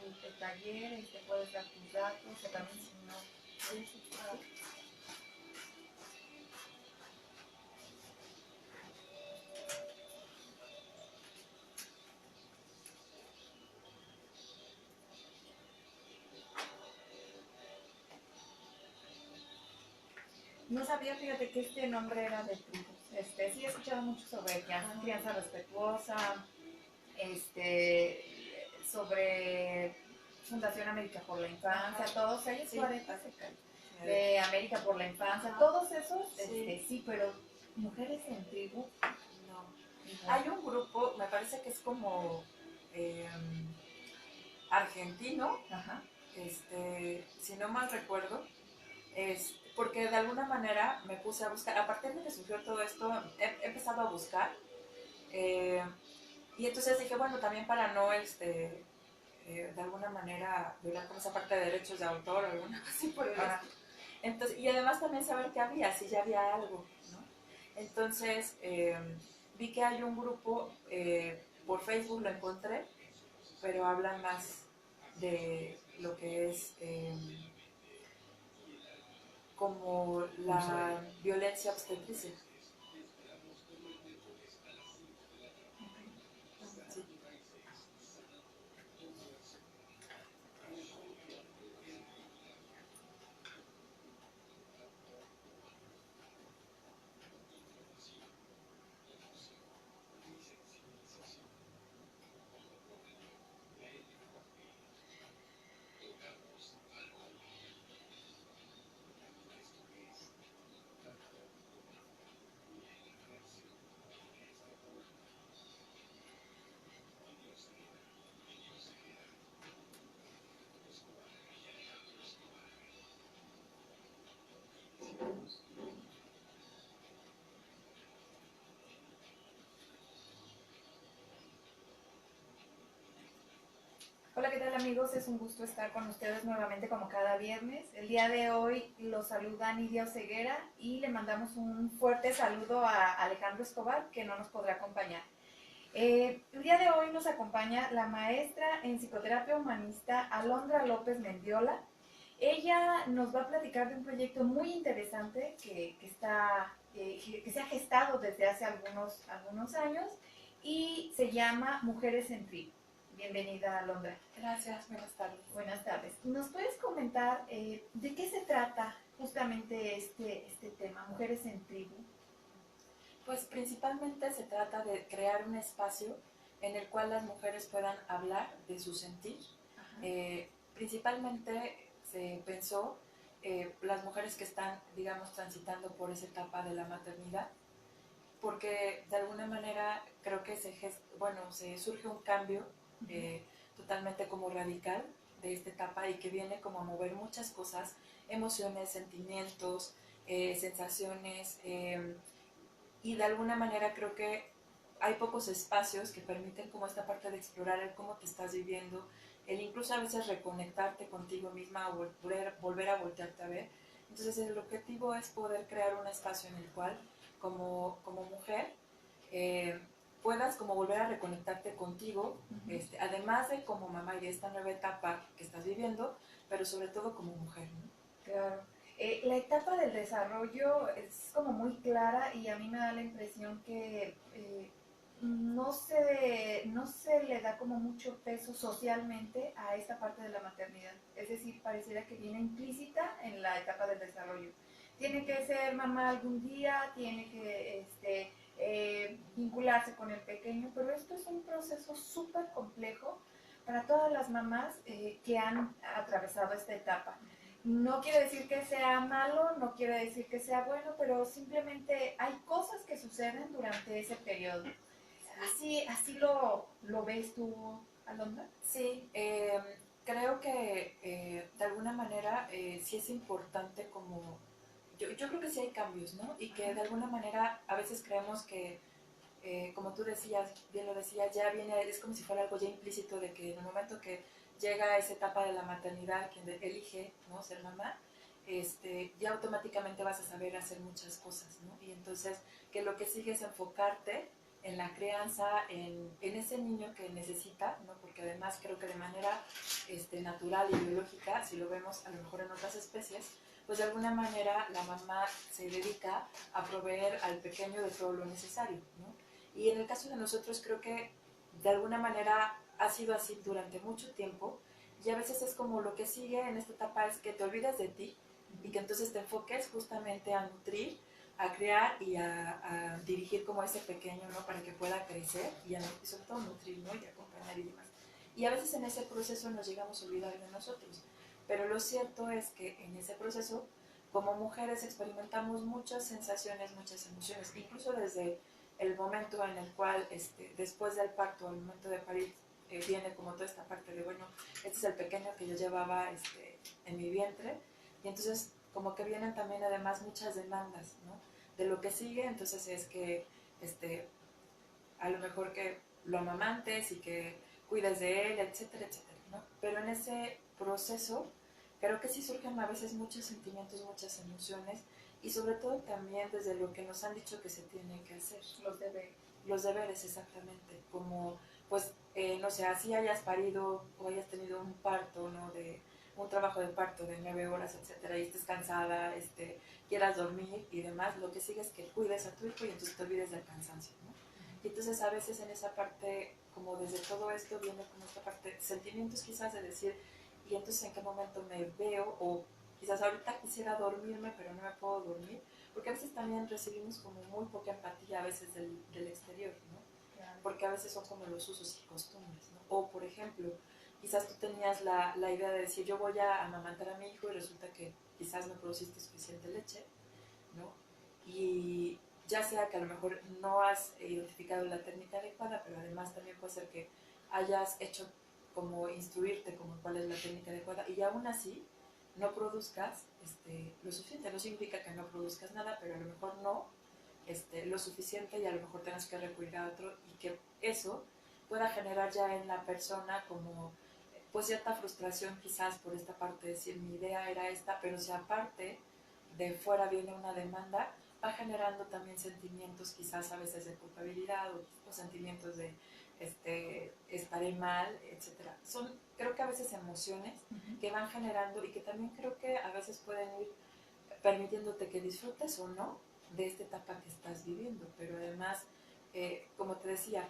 el taller, puedes dar tus datos, o también si no, puedes estar. No sabía, fíjate, que este nombre era de tribu. Sí he escuchado mucho sobre crianza respetuosa, sobre Fundación América por la Infancia, todos ellos, sí, 40 de América por la Infancia, todos esos, sí, pero mujeres en tribu, no. Hay un grupo, me parece que es como argentino, si no mal recuerdo, porque de alguna manera me puse a buscar, a partir de que surgió todo esto, he empezado a buscar, y entonces dije, bueno, también para no, de alguna manera, violar como esa parte de derechos de autor o alguna cosa así por el estilo. Entonces, y además también saber qué había, si ya había algo, ¿no? Entonces, vi que hay un grupo, por Facebook lo encontré, pero hablan más de lo que es como la violencia obstetricia. Sí. Hola, ¿qué tal, amigos? Es un gusto estar con ustedes nuevamente como cada viernes. El día de hoy los saluda Nidia Oseguera y le mandamos un fuerte saludo a Alejandro Escobar, que no nos podrá acompañar. El día de hoy nos acompaña la maestra en psicoterapia humanista Alondra López Mendiola. Ella nos va a platicar de un proyecto muy interesante que se ha gestado desde hace algunos años y se llama Mujeres en Tribu. Bienvenida, Alondra. Gracias, buenas tardes. Buenas tardes. ¿Nos puedes comentar de qué se trata justamente este tema, Mujeres en Tribu? Pues principalmente se trata de crear un espacio en el cual las mujeres puedan hablar de su sentir. Principalmente se pensó las mujeres que están, digamos, transitando por esa etapa de la maternidad, porque de alguna manera creo que se surge un cambio totalmente como radical de esta etapa y que viene como a mover muchas cosas, emociones, sentimientos, sensaciones, y de alguna manera creo que hay pocos espacios que permiten como esta parte de explorar el cómo te estás viviendo, el incluso a veces reconectarte contigo misma o volver a voltearte a ver. Entonces el objetivo es poder crear un espacio en el cual como mujer eh, puedas como volver a reconectarte contigo, además de como mamá y de esta nueva etapa que estás viviendo, pero sobre todo como mujer, ¿no? Claro. La etapa del desarrollo es como muy clara y a mí me da la impresión que no se le da como mucho peso socialmente a esta parte de la maternidad. Es decir, pareciera que viene implícita en la etapa del desarrollo. Tiene que ser mamá algún día, tiene que vincularse con el pequeño, pero esto es un proceso súper complejo para todas las mamás que han atravesado esta etapa. No quiere decir que sea malo, no quiere decir que sea bueno, pero simplemente hay cosas que suceden durante ese periodo. Así lo ves tú, Alondra. Sí, creo que de alguna manera sí es importante como, yo creo que sí hay cambios, ¿no? Y que de alguna manera a veces creemos que, como tú decías, bien lo decías, ya viene, es como si fuera algo ya implícito de que en el momento que llega esa etapa de la maternidad, quien elige, ¿no?, ser mamá, ya automáticamente vas a saber hacer muchas cosas, ¿no? Y entonces que lo que sigue es enfocarte en la crianza, en ese niño que necesita, ¿no? Porque además creo que de manera natural y biológica, si lo vemos a lo mejor en otras especies, pues de alguna manera la mamá se dedica a proveer al pequeño de todo lo necesario, ¿no? Y en el caso de nosotros creo que de alguna manera ha sido así durante mucho tiempo, y a veces es como lo que sigue en esta etapa es que te olvides de ti y que entonces te enfoques justamente a nutrir, a crear y a dirigir como a ese pequeño, ¿no? Para que pueda crecer y sobre todo nutrir, ¿no? Y acompañar y demás. Y a veces en ese proceso nos llegamos a olvidar de nosotros. Pero lo cierto es que en ese proceso, como mujeres, experimentamos muchas sensaciones, muchas emociones, incluso desde el momento en el cual, después del parto, al momento de parir, viene como toda esta parte de, bueno, este es el pequeño que yo llevaba en mi vientre, y entonces como que vienen también además muchas demandas, ¿no? De lo que sigue, entonces es que a lo mejor que lo amamantes y que cuides de él, etcétera, etcétera, ¿no? Pero en ese proceso creo que sí surgen a veces muchos sentimientos, muchas emociones, y sobre todo también desde lo que nos han dicho que se tiene que hacer. Los deberes. Los deberes, exactamente, como pues, no sé, así hayas parido o hayas tenido un parto, ¿no? De un trabajo de parto de 9 horas, etcétera, y estés cansada, quieras dormir y demás, lo que sigue es que cuides a tu hijo y entonces te olvides del cansancio, ¿no? Y entonces a veces en esa parte, como desde todo esto viene como esta parte, sentimientos quizás de decir, y entonces en qué momento me veo, o quizás ahorita quisiera dormirme, pero no me puedo dormir, porque a veces también recibimos como muy poca empatía a veces del exterior, ¿no? Claro. Porque a veces son como los usos y costumbres, ¿no? O por ejemplo, quizás tú tenías la idea de decir, yo voy a amamantar a mi hijo y resulta que quizás no produciste suficiente leche, ¿no? Y ya sea que a lo mejor no has identificado la técnica adecuada, pero además también puede ser que hayas hecho como instruirte como cuál es la técnica adecuada y aún así no produzcas lo suficiente. No significa que no produzcas nada, pero a lo mejor no lo suficiente y a lo mejor tengas que recurrir a otro y que eso pueda generar ya en la persona como pues cierta frustración quizás por esta parte de decir mi idea era esta, pero si aparte de fuera viene una demanda, va generando también sentimientos quizás a veces de culpabilidad o sentimientos de estaré mal, etcétera. Son creo que a veces emociones que van generando y que también creo que a veces pueden ir permitiéndote que disfrutes o no de esta etapa que estás viviendo, pero además, como te decía,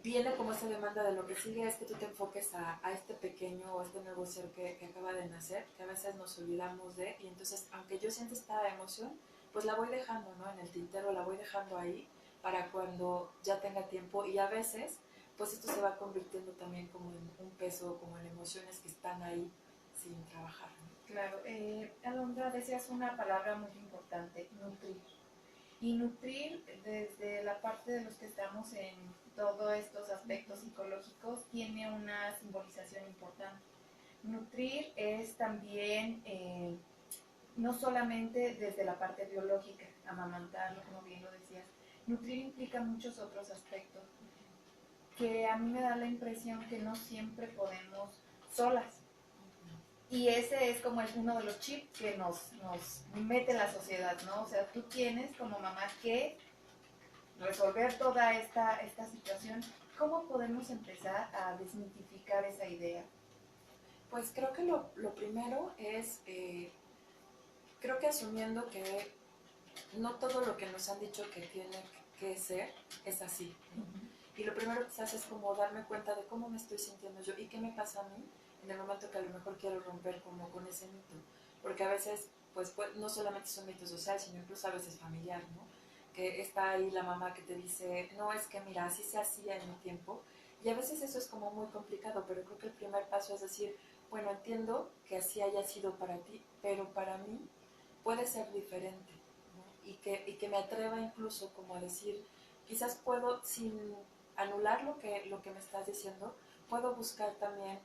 viene como esa demanda de lo que sigue es que tú te enfoques a este pequeño o este nuevo ser que acaba de nacer, que a veces nos olvidamos de, y entonces, aunque yo sienta esta emoción, pues la voy dejando, ¿no? En el tintero, la voy dejando ahí para cuando ya tenga tiempo, y a veces, pues esto se va convirtiendo también como en un peso, como en emociones que están ahí sin trabajar, ¿no? Claro, Alondra, decías una palabra muy importante, nutrir. Y nutrir desde la parte de los que estamos en todos estos aspectos psicológicos tiene una simbolización importante. Nutrir es también, no solamente desde la parte biológica, amamantarlo, como bien lo decías, nutrir implica muchos otros aspectos que a mí me da la impresión que no siempre podemos solas. Y ese es como uno de los chips que nos mete en la sociedad, ¿no? O sea, tú tienes como mamá que resolver toda esta situación. ¿Cómo podemos empezar a desmitificar esa idea? Pues creo que lo primero es, creo que asumiendo que no todo lo que nos han dicho que tiene que ser es así, ¿no? Y lo primero quizás es como darme cuenta de cómo me estoy sintiendo yo y qué me pasa a mí en el momento que a lo mejor quiero romper como con ese mito. Porque a veces, pues no solamente es un mito social, sino incluso a veces familiar, ¿no? Que está ahí la mamá que te dice, no, es que mira, así se hacía en mi tiempo. Y a veces eso es como muy complicado, pero creo que el primer paso es decir, bueno, entiendo que así haya sido para ti, pero para mí puede ser diferente, ¿no? Y que me atreva incluso como a decir, quizás puedo, sin anular lo que me estás diciendo, puedo buscar también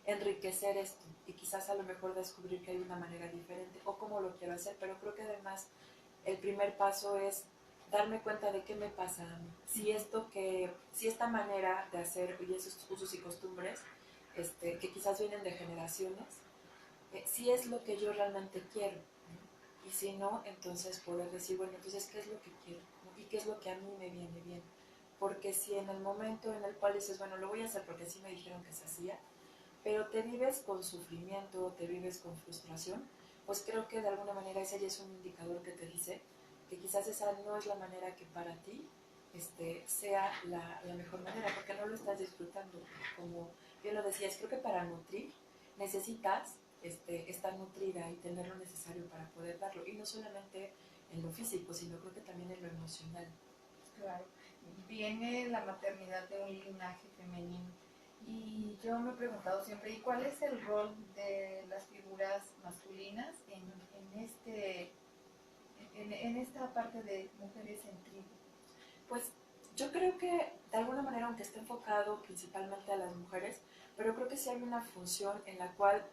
enriquecer esto y quizás a lo mejor descubrir que hay una manera diferente o cómo lo quiero hacer, pero creo que además el primer paso es darme cuenta de qué me pasa a mí. Si esta manera de hacer y esos usos y costumbres que quizás vienen de generaciones, si es lo que yo realmente quiero, ¿no? Y si no, entonces poder decir, bueno, entonces, ¿qué es lo que quiero? ¿No? y qué es lo que a mí me viene bien. Porque si en el momento en el cual dices, bueno, lo voy a hacer porque sí me dijeron que se hacía, pero te vives con sufrimiento, te vives con frustración, pues creo que de alguna manera ese ya es un indicador que te dice que quizás esa no es la manera que para ti sea la mejor manera, porque no lo estás disfrutando. Como bien lo decías, creo que para nutrir necesitas estar nutrida y tener lo necesario para poder darlo, y no solamente en lo físico, sino creo que también en lo emocional. Claro, viene la maternidad de un linaje femenino. Y yo me he preguntado siempre, ¿y cuál es el rol de las figuras masculinas en esta parte de mujeres en tribu? Pues yo creo que de alguna manera, aunque esté enfocado principalmente a las mujeres, pero creo que sí hay una función en la cual,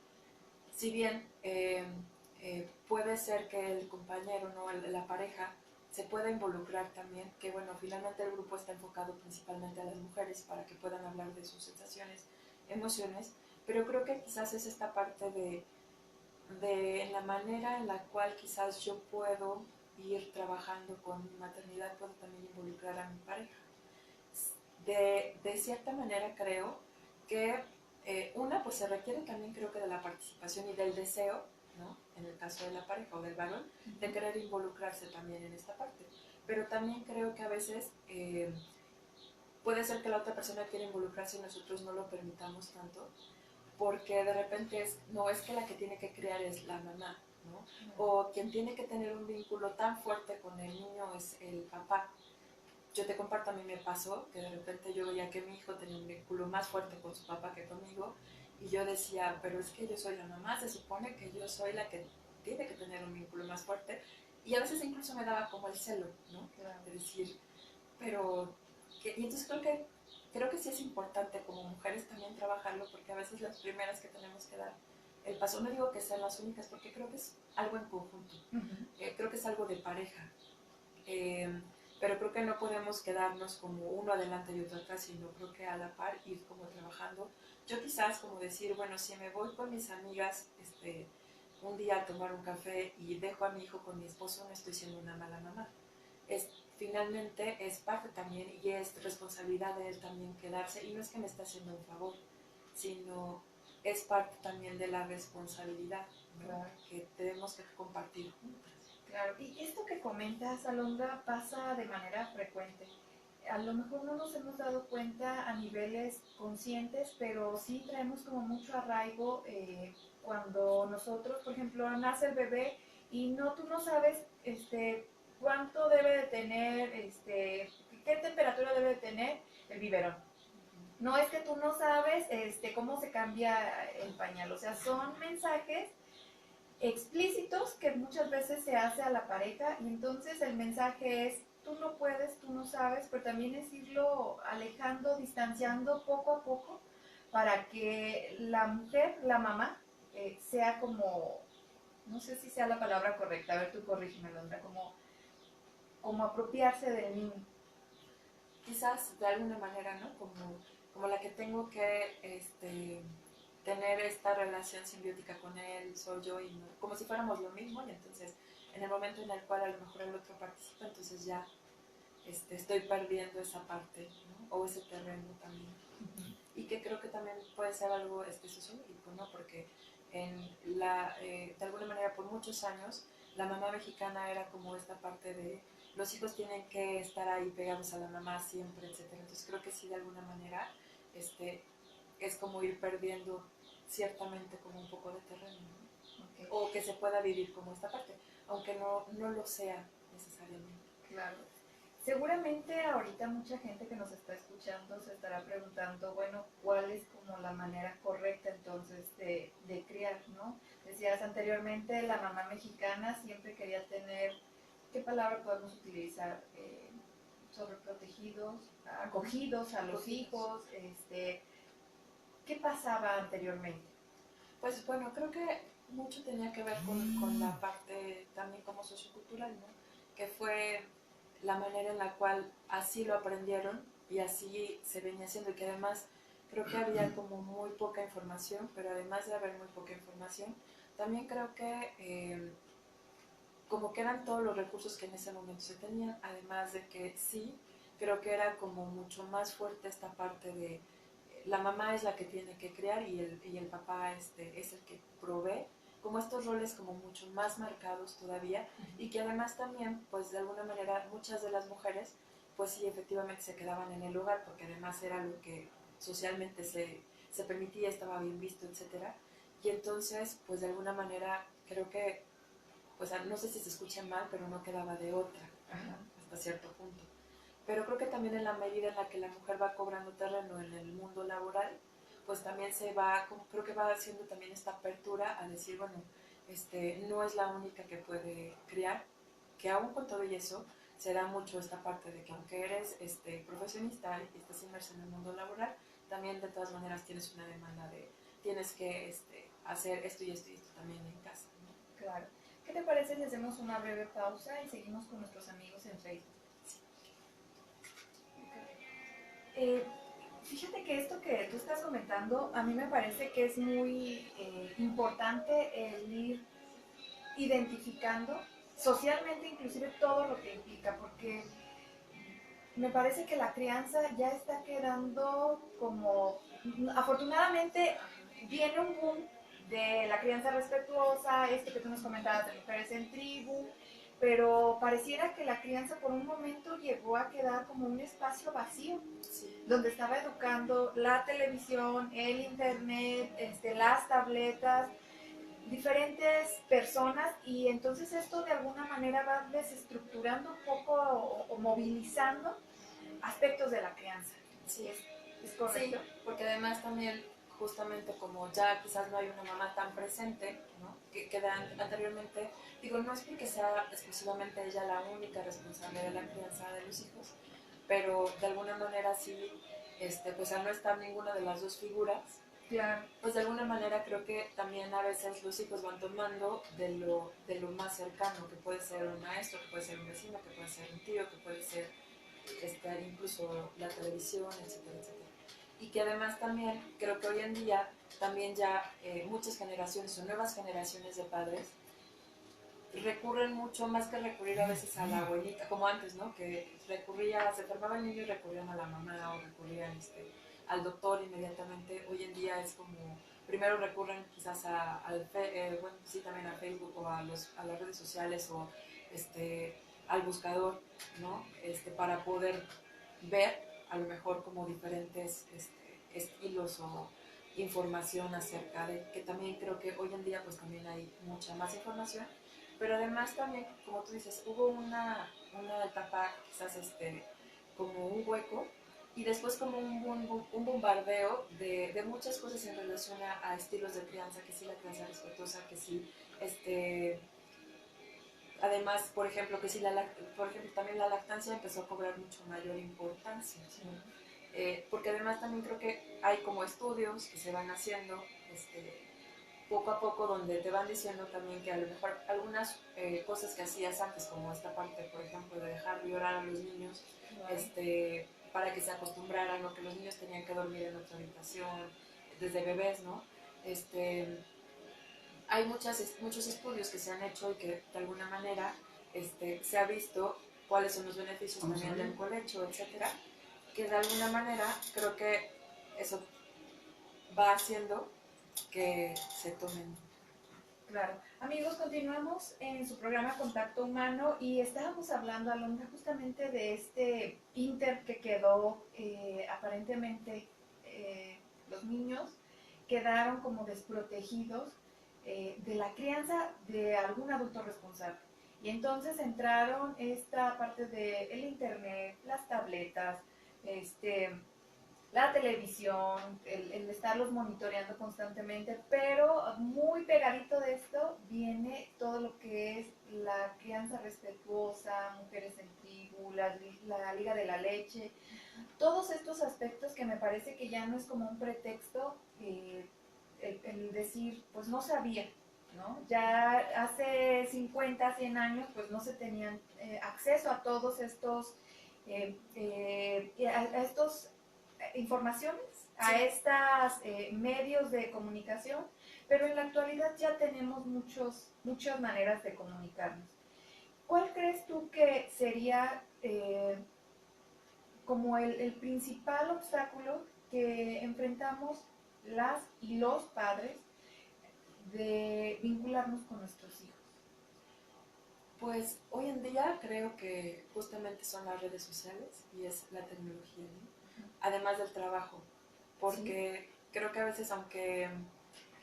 si bien puede ser que el compañero, ¿no? La pareja, se pueda involucrar también, que bueno, finalmente el grupo está enfocado principalmente a las mujeres para que puedan hablar de sus sensaciones, emociones, pero creo que quizás es esta parte de la manera en la cual quizás yo puedo ir trabajando con mi maternidad, puedo también involucrar a mi pareja. De cierta manera creo que una, pues se requiere también creo que de la participación y del deseo, ¿no? En el caso de la pareja o del varón, de querer involucrarse también en esta parte. Pero también creo que a veces puede ser que la otra persona quiera involucrarse y nosotros no lo permitamos tanto, porque de repente no es que la que tiene que criar es la mamá, ¿no? O quien tiene que tener un vínculo tan fuerte con el niño es el papá. Yo te comparto, a mí me pasó que de repente yo veía que mi hijo tenía un vínculo más fuerte con su papá que conmigo, y yo decía, pero es que yo soy la mamá, se supone que yo soy la que tiene que tener un vínculo más fuerte, y a veces incluso me daba como el celo, ¿no? Claro. De decir, pero, y entonces creo que sí es importante como mujeres también trabajarlo, porque a veces las primeras que tenemos que dar el paso, no digo que sean las únicas, porque creo que es algo en conjunto, creo que es algo de pareja, eh, pero creo que no podemos quedarnos como uno adelante y otro atrás, sino creo que a la par ir como trabajando. Yo quizás como decir, bueno, si me voy con mis amigas un día a tomar un café y dejo a mi hijo con mi esposo, no estoy siendo una mala mamá. Finalmente es parte también y es responsabilidad de él también quedarse, y no es que me está haciendo un favor, sino es parte también de la responsabilidad, ¿no? Claro. Que tenemos que compartir juntas. Claro, y esto que comentas, Alondra, pasa de manera frecuente. A lo mejor no nos hemos dado cuenta a niveles conscientes, pero sí traemos como mucho arraigo cuando nosotros, por ejemplo, nace el bebé y tú no sabes cuánto debe de tener, qué temperatura debe de tener el biberón. No es que tú no sabes cómo se cambia el pañal, o sea, son mensajes explícitos que muchas veces se hace a la pareja, y entonces el mensaje es, tú no puedes, tú no sabes, pero también es irlo alejando, distanciando poco a poco para que la mujer, la mamá, sea como, no sé si sea la palabra correcta, a ver tú corrígeme, Londra, como apropiarse del niño. Quizás de alguna manera, ¿no? Como la que tengo que tener esta relación simbiótica con él, soy yo, y no, como si fuéramos lo mismo, y entonces en el momento en el cual a lo mejor el otro participa, entonces ya estoy perdiendo esa parte, ¿no? O ese terreno también. Y que creo que también puede ser algo sociológico, ¿no? Porque de alguna manera por muchos años la mamá mexicana era como esta parte de los hijos tienen que estar ahí pegados a la mamá siempre, etcétera. Entonces creo que sí, de alguna manera es como ir perdiendo ciertamente como un poco de terreno, ¿no? Okay. O que se pueda vivir como esta parte, aunque no lo sea necesariamente. Claro. Seguramente ahorita mucha gente que nos está escuchando se estará preguntando, bueno, ¿cuál es como la manera correcta entonces de criar, ¿no? Decías anteriormente, la mamá mexicana siempre quería tener, ¿qué palabra podemos utilizar? Sobreprotegidos, acogidos a los hijos, ¿qué pasaba anteriormente? Pues bueno, creo que mucho tenía que ver con la parte también como sociocultural, ¿no? Que fue la manera en la cual así lo aprendieron y así se venía haciendo, y que además creo que había como muy poca información, pero además de haber muy poca información, también creo que como que eran todos los recursos que en ese momento se tenían, además de que sí, creo que era como mucho más fuerte esta parte de la mamá es la que tiene que criar y el papá es el que provee, como estos roles como mucho más marcados todavía y que además también, pues de alguna manera muchas de las mujeres, pues sí, efectivamente se quedaban en el hogar porque además era lo que socialmente se permitía, estaba bien visto, etcétera. Y entonces, pues de alguna manera creo que, pues no sé si se escucha mal, pero no quedaba de otra, hasta cierto punto. Pero creo que también en la medida en la que la mujer va cobrando terreno en el mundo laboral, pues también creo que va haciendo también esta apertura a decir, bueno, no es la única que puede criar, que aún con todo y eso, se da mucho esta parte de que aunque eres profesionista y estás inmerso en el mundo laboral, también de todas maneras tienes una demanda de, tienes que hacer esto y esto y esto también en casa, ¿no? Claro. ¿Qué te parece si hacemos una breve pausa y seguimos con nuestros amigos en Facebook? Eh, Fíjate que esto que tú estás comentando, a mí me parece que es muy importante el ir identificando socialmente inclusive todo lo que implica, porque me parece que la crianza ya está quedando como, afortunadamente viene un boom de la crianza respetuosa, esto que tú nos comentabas de mujeres en tribu, pero pareciera que la crianza por un momento llegó a quedar como un espacio vacío, donde estaba educando la televisión, el internet, las tabletas, diferentes personas, y entonces esto de alguna manera va desestructurando un poco o movilizando aspectos de la crianza. Sí. ¿Es correcto? Sí, porque además también justamente como ya quizás no hay una mamá tan presente, ¿no? Que anteriormente, digo, no es porque sea exclusivamente ella la única responsable de la crianza de los hijos, pero de alguna manera sí, pues al no estar ninguna de las dos figuras, claro, pues de alguna manera creo que también a veces los hijos van tomando de lo más cercano, que puede ser un maestro, que puede ser un vecino, que puede ser un tío, que puede ser incluso la televisión, etcétera, etcétera. Y que además también creo que hoy en día también ya muchas generaciones o nuevas generaciones de padres recurren mucho más que recurrir a veces a la abuelita, como antes, ¿no? Que se enfermaba el niño y recurrían a la mamá o recurrían al doctor inmediatamente. Hoy en día es como, primero recurren quizás bueno, sí, también a Facebook o a las redes sociales o al buscador, ¿no? Para poder ver a lo mejor como diferentes estilos o información acerca de, que también creo que hoy en día pues también hay mucha más información, pero además también, como tú dices, hubo una etapa quizás como un hueco y después como un bombardeo de muchas cosas en relación a estilos de crianza, que sí la crianza respetuosa, que sí, además, por ejemplo, que sí por ejemplo, también la lactancia empezó a cobrar mucho mayor importancia, ¿no? Porque además también creo que hay como estudios que se van haciendo, poco a poco donde te van diciendo también que a lo mejor algunas cosas que hacías antes, como esta parte, por ejemplo, de dejar llorar a los niños, para que se acostumbraran, o que los niños tenían que dormir en otra habitación, desde bebés, ¿no? Hay muchos estudios que se han hecho y que de alguna manera se ha visto cuáles son los beneficios también del colecho, etcétera, que de alguna manera creo que eso va haciendo que se tomen. claro. Amigos, continuamos en su programa Contacto Humano y estábamos hablando, Alondra, justamente de este inter que quedó aparentemente los niños quedaron como desprotegidos de la crianza de algún adulto responsable. Y entonces entraron esta parte del internet, las tabletas, la televisión, el estarlos monitoreando constantemente, pero muy pegadito de esto viene todo lo que es la crianza respetuosa, mujeres en tribu, la Liga de la Leche, todos estos aspectos que me parece que ya no es como un pretexto el decir, pues no sabía, ¿no? Ya hace 50, 100 años, pues no se tenían acceso a todos estos, a estos informaciones, a estos medios de comunicación, pero en la actualidad ya tenemos muchas maneras de comunicarnos. ¿Cuál crees tú que sería como el principal obstáculo que enfrentamos las y los padres de vincularnos con nuestros hijos? Pues hoy en día creo que justamente son las redes sociales y es la tecnología, ¿no? Además del trabajo, porque sí, creo que a veces aunque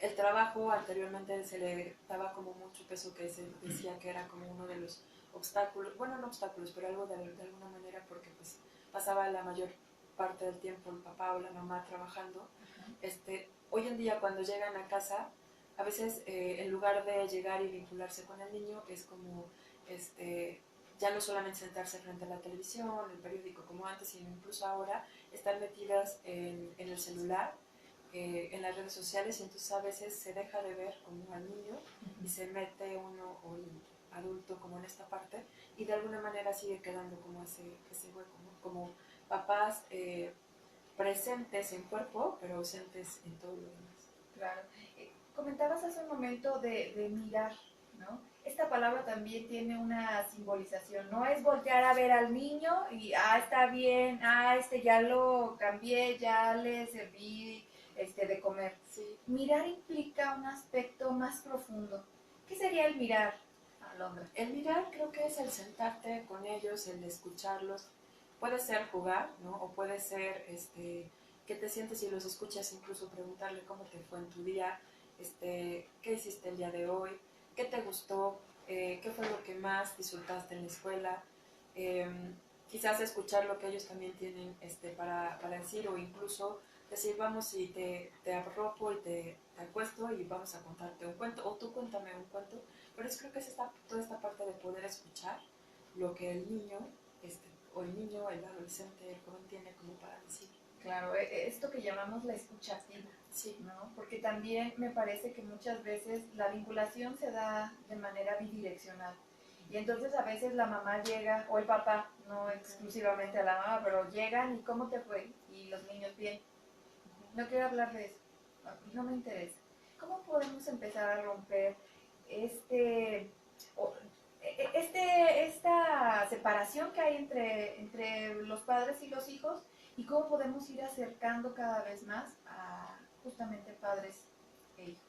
el trabajo anteriormente se le daba como mucho peso, que se decía que era como uno de los obstáculos, bueno, no obstáculos, pero algo de alguna manera, porque pues pasaba la mayor parte del tiempo el papá o la mamá trabajando. Hoy en día cuando llegan a casa, a veces en lugar de llegar y vincularse con el niño, es como ya no solamente sentarse frente a la televisión, el periódico como antes, sino incluso ahora están metidas en el celular, en las redes sociales, y entonces a veces se deja de ver como al niño y se mete uno o el adulto como en esta parte, y de alguna manera sigue quedando como ese hueco, ¿no? Como papás presentes en cuerpo, pero ausentes en todo lo demás. Claro. Comentabas hace un momento de mirar, ¿no? Esta palabra también tiene una simbolización, no es voltear a ver al niño y, está bien, ya lo cambié, ya le serví de comer. Sí. Mirar implica un aspecto más profundo. ¿Qué sería el mirar, Alondra? El mirar creo que es el sentarte con ellos, el escucharlos. Puede ser jugar, ¿no? O puede ser que te sientes y los escuchas, incluso preguntarle cómo te fue en tu día, qué hiciste el día de hoy, qué te gustó, qué fue lo que más disfrutaste en la escuela. Quizás escuchar lo que ellos también tienen para decir, o incluso decir, vamos y te arropo y te acuesto y vamos a contarte un cuento, o tú cuéntame un cuento. Pero creo que es toda esta parte de poder escuchar lo que el niño, o el niño, el adolescente, el joven tiene como para decir. Claro, esto que llamamos la escucha activa, sí, ¿no? Porque también me parece que muchas veces la vinculación se da de manera bidireccional. Y entonces a veces la mamá llega, o el papá, no exclusivamente a la mamá, pero llegan y ¿cómo te fue? Y los niños, bien. No quiero hablar de eso, no me interesa. ¿Cómo podemos empezar a romper este, esta separación que hay entre los padres y los hijos, y cómo podemos ir acercando cada vez más a justamente padres e hijos?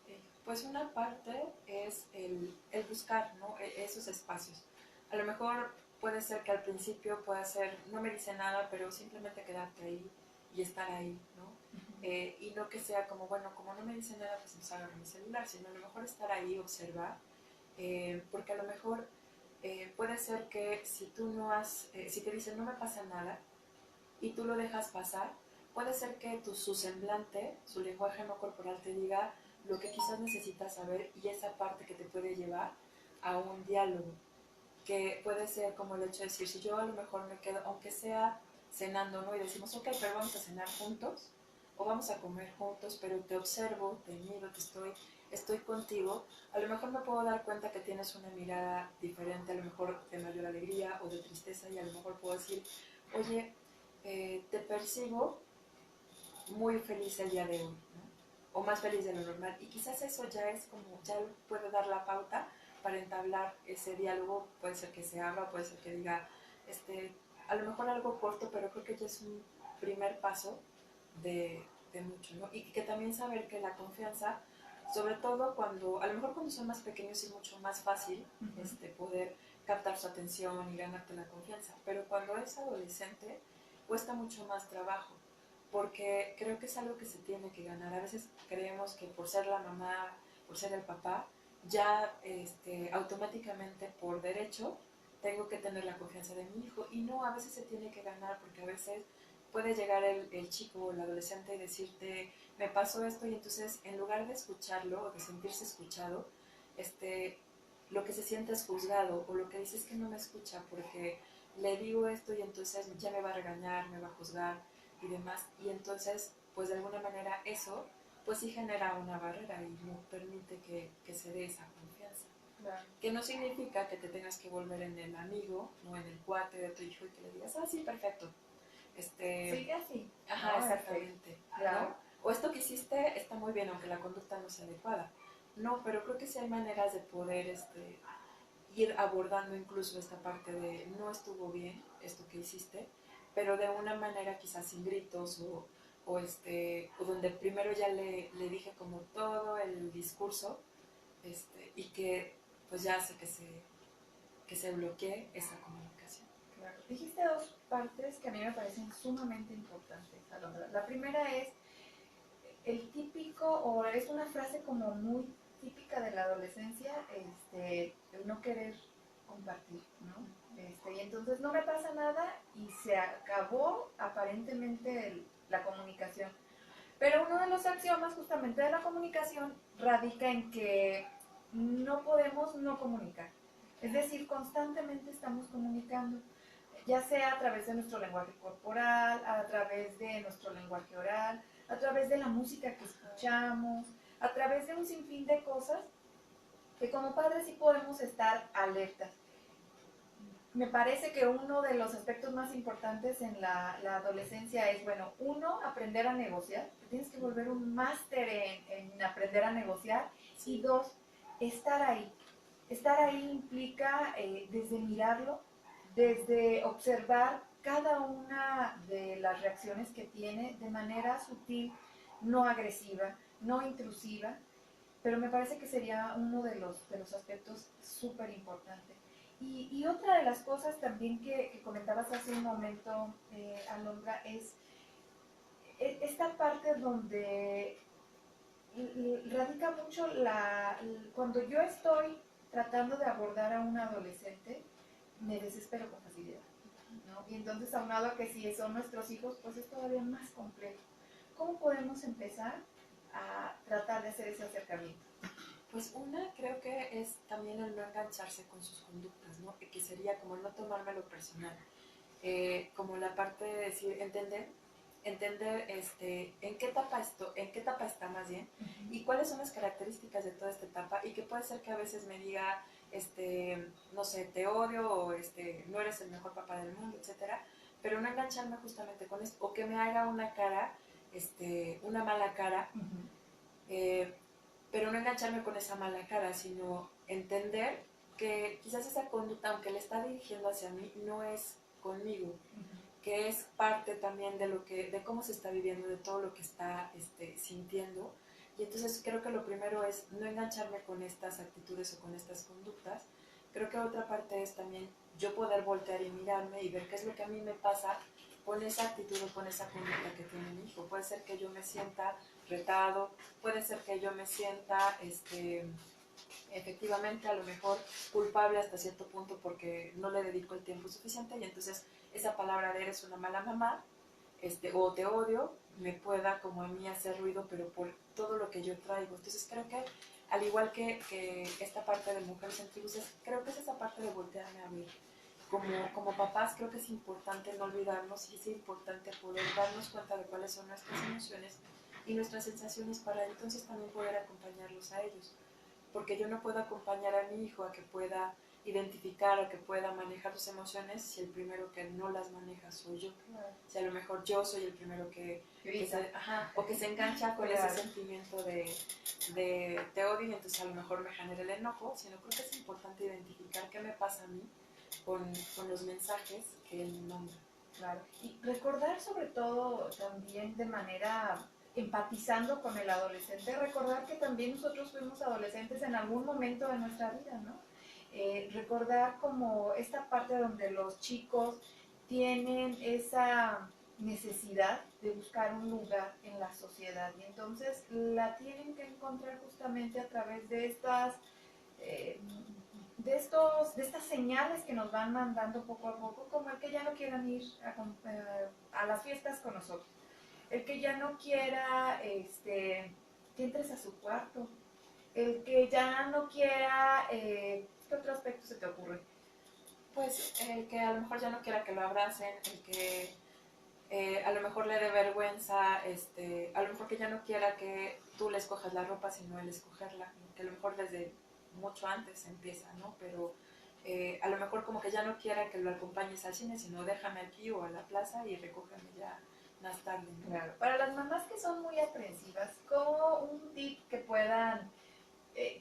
Pues una parte es el buscar, ¿no? Esos espacios. A lo mejor puede ser que al principio pueda ser, no me dice nada, pero simplemente quedarte ahí y estar ahí, ¿no? Y no que sea como, bueno, como no me dice nada, pues entonces agarro mi celular, sino a lo mejor estar ahí, observar, porque a lo mejor puede ser que si tú no has, si te dicen no me pasa nada y tú lo dejas pasar, puede ser que su semblante, su lenguaje no corporal te diga lo que quizás necesitas saber, y esa parte que te puede llevar a un diálogo, que puede ser como el hecho de decir, si yo a lo mejor me quedo, aunque sea cenando, ¿no? Y decimos, ok, pero vamos a cenar juntos, o vamos a comer juntos, pero te observo, te miro, estoy contigo, a lo mejor me puedo dar cuenta que tienes una mirada diferente, a lo mejor de mayor alegría o de tristeza, y a lo mejor puedo decir, oye, te percibo muy feliz el día de hoy, ¿no? O más feliz de lo normal. Y quizás eso ya es como, ya puede dar la pauta para entablar ese diálogo. Puede ser que se abra, puede ser que diga, a lo mejor algo corto, pero creo que ya es un primer paso de mucho, ¿no? Y que también saber que la confianza, sobre todo cuando, a lo mejor cuando son más pequeños es mucho más fácil poder captar su atención y ganarte la confianza, pero cuando es adolescente cuesta mucho más trabajo, porque creo que es algo que se tiene que ganar. A veces creemos que por ser la mamá, por ser el papá, ya automáticamente por derecho tengo que tener la confianza de mi hijo, y no, a veces se tiene que ganar, porque a veces puede llegar el chico o el adolescente y decirte, me pasó esto, y entonces en lugar de escucharlo o de sentirse escuchado, lo que se siente es juzgado, o lo que dice es que no me escucha porque le digo esto y entonces ya me va a regañar, me va a juzgar y demás. Y entonces, pues de alguna manera eso, pues sí genera una barrera y no permite que se dé esa confianza. Claro. Que no significa que te tengas que volver en el amigo, no en el cuate de tu hijo, y que le digas, sí, perfecto. Sigue así. Ajá, no, exactamente. Claro. ¿No? O esto que hiciste está muy bien, aunque la conducta no sea adecuada. No, pero creo que sí hay maneras de poder ir abordando incluso esta parte de no estuvo bien esto que hiciste, pero de una manera quizás sin gritos o donde primero ya le dije como todo el discurso y que pues ya hace que se bloquee esa comunicación. Claro. Dijiste dos partes que a mí me parecen sumamente importantes, Alondra. La primera es el típico, o es una frase como muy típica de la adolescencia, el no querer compartir, ¿no? Y entonces no me pasa nada y se acabó aparentemente la comunicación. Pero uno de los axiomas justamente de la comunicación radica en que no podemos no comunicar. Es decir, constantemente estamos comunicando, ya sea a través de nuestro lenguaje corporal, a través de nuestro lenguaje oral, a través de la música que escuchamos, a través de un sinfín de cosas que como padres sí podemos estar alertas. Me parece que uno de los aspectos más importantes en la adolescencia es, bueno, uno, aprender a negociar. Tienes que volver un máster en aprender a negociar. Y dos, estar ahí. Estar ahí implica desde mirarlo, desde observar cada una de las reacciones que tiene de manera sutil, no agresiva, no intrusiva, pero me parece que sería uno de los aspectos súper importantes. Y otra de las cosas también que comentabas hace un momento, Alondra, es esta parte donde radica mucho cuando yo estoy tratando de abordar a un adolescente, me desespero con facilidad, ¿no? Y entonces, aunado a que si son nuestros hijos, pues es todavía más complejo. ¿Cómo podemos empezar a tratar de hacer ese acercamiento? Pues una creo que es también el no engancharse con sus conductas, ¿no? Que sería como no tomármelo personal. Como la parte de decir, entender en qué etapa está más bien, y cuáles son las características de toda esta etapa, y que puede ser que a veces me diga, no sé, te odio, o no eres el mejor papá del mundo, etcétera, pero no engancharme justamente con esto, o que me haga una cara, una mala cara, pero no engancharme con esa mala cara, sino entender que quizás esa conducta, aunque le está dirigiendo hacia mí, no es conmigo, que es parte también de cómo se está viviendo, de todo lo que está sintiendo. Y entonces creo que lo primero es no engancharme con estas actitudes o con estas conductas. Creo que otra parte es también yo poder voltear y mirarme y ver qué es lo que a mí me pasa con esa actitud o con esa conducta que tiene mi hijo. Puede ser que yo me sienta retado, puede ser que yo me sienta efectivamente a lo mejor culpable hasta cierto punto porque no le dedico el tiempo suficiente, y entonces esa palabra de eres una mala mamá o te odio me pueda como a mí hacer ruido, pero por todo lo que yo traigo. Entonces creo que al igual que esta parte de Mujeres en Tribus, creo que es esa parte de voltearme a ver. Como papás creo que es importante no olvidarnos, y es importante poder darnos cuenta de cuáles son nuestras emociones y nuestras sensaciones para entonces también poder acompañarlos a ellos. Porque yo no puedo acompañar a mi hijo a que pueda identificar, a que pueda manejar sus emociones, si el primero que no las maneja soy yo. Claro. Si a lo mejor yo soy el primero que se engancha con claro. ese sentimiento de te odio, y entonces a lo mejor me genera el enojo, sino creo que es importante identificar qué me pasa a mí con los mensajes que él me manda. Claro. Y recordar sobre todo también de manera empatizando con el adolescente, recordar que también nosotros fuimos adolescentes en algún momento de nuestra vida, ¿no? Recordar como esta parte donde los chicos tienen esa necesidad de buscar un lugar en la sociedad, y entonces la tienen que encontrar justamente a través de eh, de estas señales que nos van mandando poco a poco, como el que ya no quieran ir a las fiestas con nosotros, el que ya no quiera que entres a su cuarto, el que ya no quiera, ¿qué otro aspecto se te ocurre? Pues el que a lo mejor ya no quiera que lo abracen, el que a lo mejor le dé vergüenza, a lo mejor que ya no quiera que tú le escojas la ropa, sino él escogerla, que a lo mejor desde mucho antes empieza, ¿no? Pero a lo mejor como que ya no quiera que lo acompañes al cine, sino déjame aquí o a la plaza y recógeme ya más tarde, ¿no? Claro. Para las mamás que son muy aprensivas, ¿cómo un tip que puedan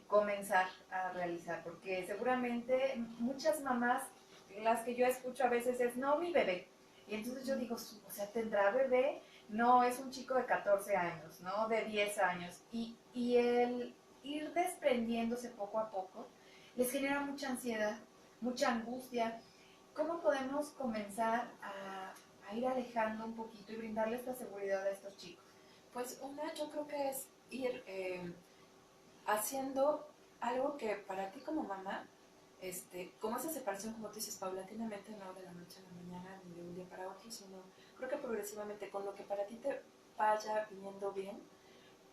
comenzar a realizar, porque seguramente muchas mamás, las que yo escucho a veces es, no, mi bebé. Y entonces yo digo, o sea, ¿tendrá bebé? No, es un chico de 14 años, ¿no? De 10 años. Y el ir desprendiéndose poco a poco les genera mucha ansiedad, mucha angustia. ¿Cómo podemos comenzar a ir alejando un poquito y brindarle esta seguridad a estos chicos? Pues una, yo creo que es ir haciendo algo que para ti como mamá, como esa separación, como tú dices, paulatinamente, no de la noche a la mañana ni de un día para otro, sino creo que progresivamente con lo que para ti te vaya viniendo bien,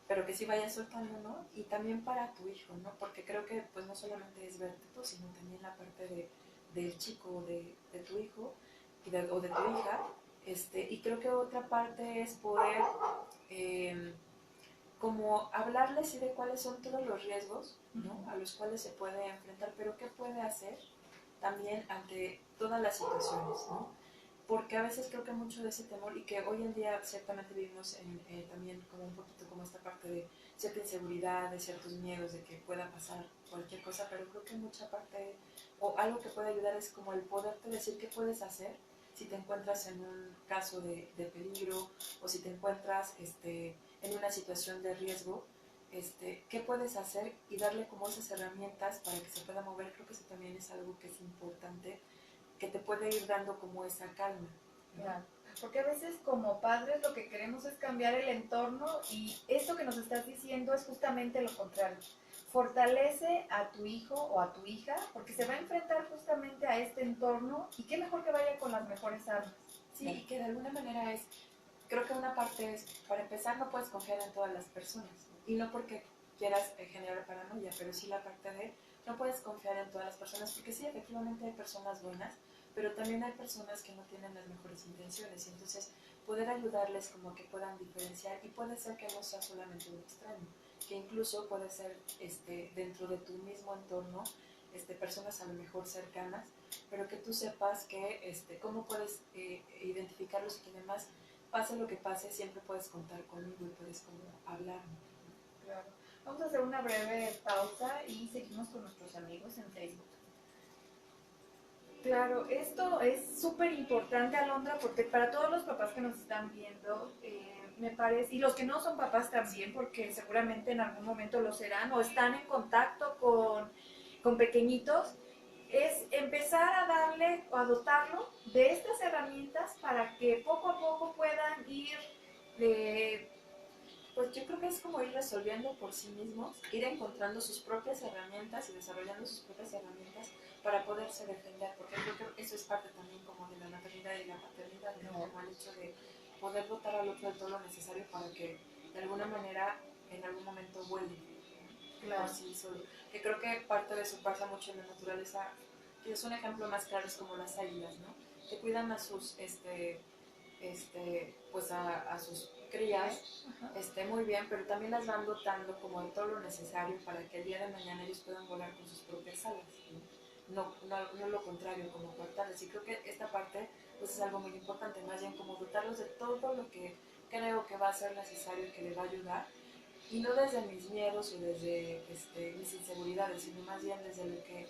pero que sí vayas soltando, ¿no? Y también para tu hijo, ¿no? Porque creo que pues no solamente es verte tú, sino también la parte del chico o de tu hijo o de tu hija. Y creo que otra parte es poder eh, como hablarles sí de cuáles son todos los riesgos, ¿no? A los cuales se puede enfrentar, pero qué puede hacer también ante todas las situaciones, ¿no? Porque a veces creo que mucho de ese temor y que hoy en día ciertamente vivimos también como un poquito como esta parte de cierta inseguridad, de ciertos miedos de que pueda pasar cualquier cosa, pero creo que mucha parte o algo que puede ayudar es como el poderte decir qué puedes hacer si te encuentras en un caso de peligro o si te encuentras en una situación de riesgo, qué puedes hacer y darle como esas herramientas para que se pueda mover. Creo que eso también es algo que es importante, que te puede ir dando como esa calma, ¿no? Claro. Porque a veces como padres lo que queremos es cambiar el entorno y esto que nos estás diciendo es justamente lo contrario. Fortalece a tu hijo o a tu hija porque se va a enfrentar justamente a este entorno y qué mejor que vaya con las mejores armas. Sí, y que de alguna manera creo que una parte es, para empezar, no puedes confiar en todas las personas. Y no porque quieras generar paranoia, pero sí la parte de, no puedes confiar en todas las personas, porque sí, efectivamente hay personas buenas, pero también hay personas que no tienen las mejores intenciones. Y entonces, poder ayudarles como que puedan diferenciar, y puede ser que no sea solamente un extraño, que incluso puede ser dentro de tu mismo entorno, personas a lo mejor cercanas, pero que tú sepas que cómo puedes identificarlos y que además pase lo que pase, siempre puedes contar conmigo y puedes como hablar. Claro. Vamos a hacer una breve pausa y seguimos con nuestros amigos en Facebook. Claro, esto es súper importante, Alondra, porque para todos los papás que nos están viendo, me parece, y los que no son papás también, porque seguramente en algún momento lo serán o están en contacto con pequeñitos, es empezar a darle o a dotarlo de estas herramientas para que poco a poco puedan ir de... Pues yo creo que es como ir resolviendo por sí mismos, ir encontrando sus propias herramientas y desarrollando sus propias herramientas para poderse defender, porque creo que eso es parte también como de la maternidad y la paternidad, ¿no? Como el hecho de poder dotar al otro de todo lo necesario para que de alguna manera en algún momento vuelva por sí solo. Que creo que parte de eso pasa mucho en la naturaleza, que es un ejemplo más claro, es como las águilas, ¿no? Que cuidan a sus pues a sus crías muy bien, pero también las van dotando como de todo lo necesario para que el día de mañana ellos puedan volar con sus propias alas, no lo contrario, como cortarles. Y creo que esta parte pues es algo muy importante, más bien como dotarlos de todo lo que creo que va a ser necesario y que le va a ayudar, y no desde mis miedos o desde mis inseguridades, sino más bien desde lo que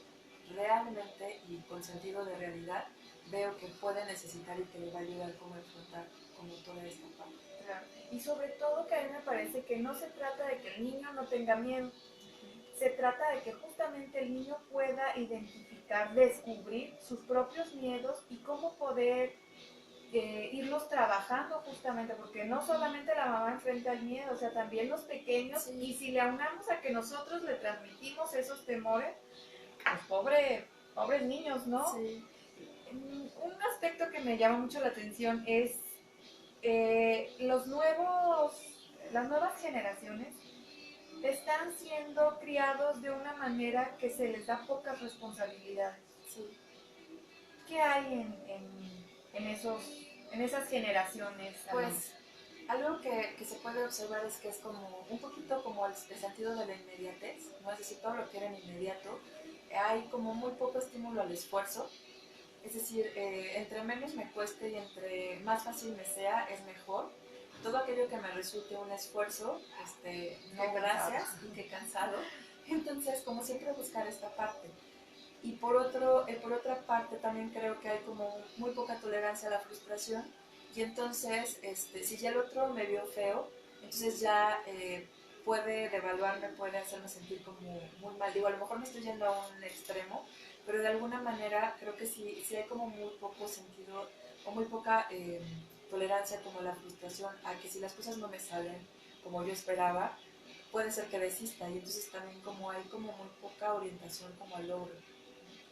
realmente y con sentido de realidad veo que puede necesitar y que le va a ayudar como a enfrentar como toda esta parte. Claro. Y sobre todo que a mí me parece que no se trata de que el niño no tenga miedo, se trata de que justamente el niño pueda identificar, descubrir sus propios miedos y cómo poder irlos trabajando justamente, porque no solamente la mamá enfrenta el miedo, o sea, también los pequeños, Sí. y si le aunamos a que nosotros le transmitimos esos temores, pues pobres niños, ¿no? Sí. Un aspecto que me llama mucho la atención es las nuevas generaciones están siendo criados de una manera que se les da pocas responsabilidades. Sí. ¿Qué hay en esas generaciones? Pues algo que se puede observar es que es como un poquito como el sentido de la inmediatez, ¿no? Es decir, todo lo quieren inmediato, hay como muy poco estímulo al esfuerzo. Es decir, entre menos me cueste y entre más fácil me sea, es mejor. Todo aquello que me resulte un esfuerzo, no gracias, y qué cansado. Entonces, como siempre buscar esta parte. Y por otra parte, también creo que hay como muy poca tolerancia a la frustración. Y entonces, si ya el otro me vio feo, entonces ya puede devaluarme, puede hacerme sentir como muy mal. Digo, a lo mejor me estoy yendo a un extremo, pero de alguna manera creo que sí hay como muy poco sentido o muy poca tolerancia como a la frustración, a que si las cosas no me salen como yo esperaba, puede ser que desista. Y entonces también como hay como muy poca orientación como al logro.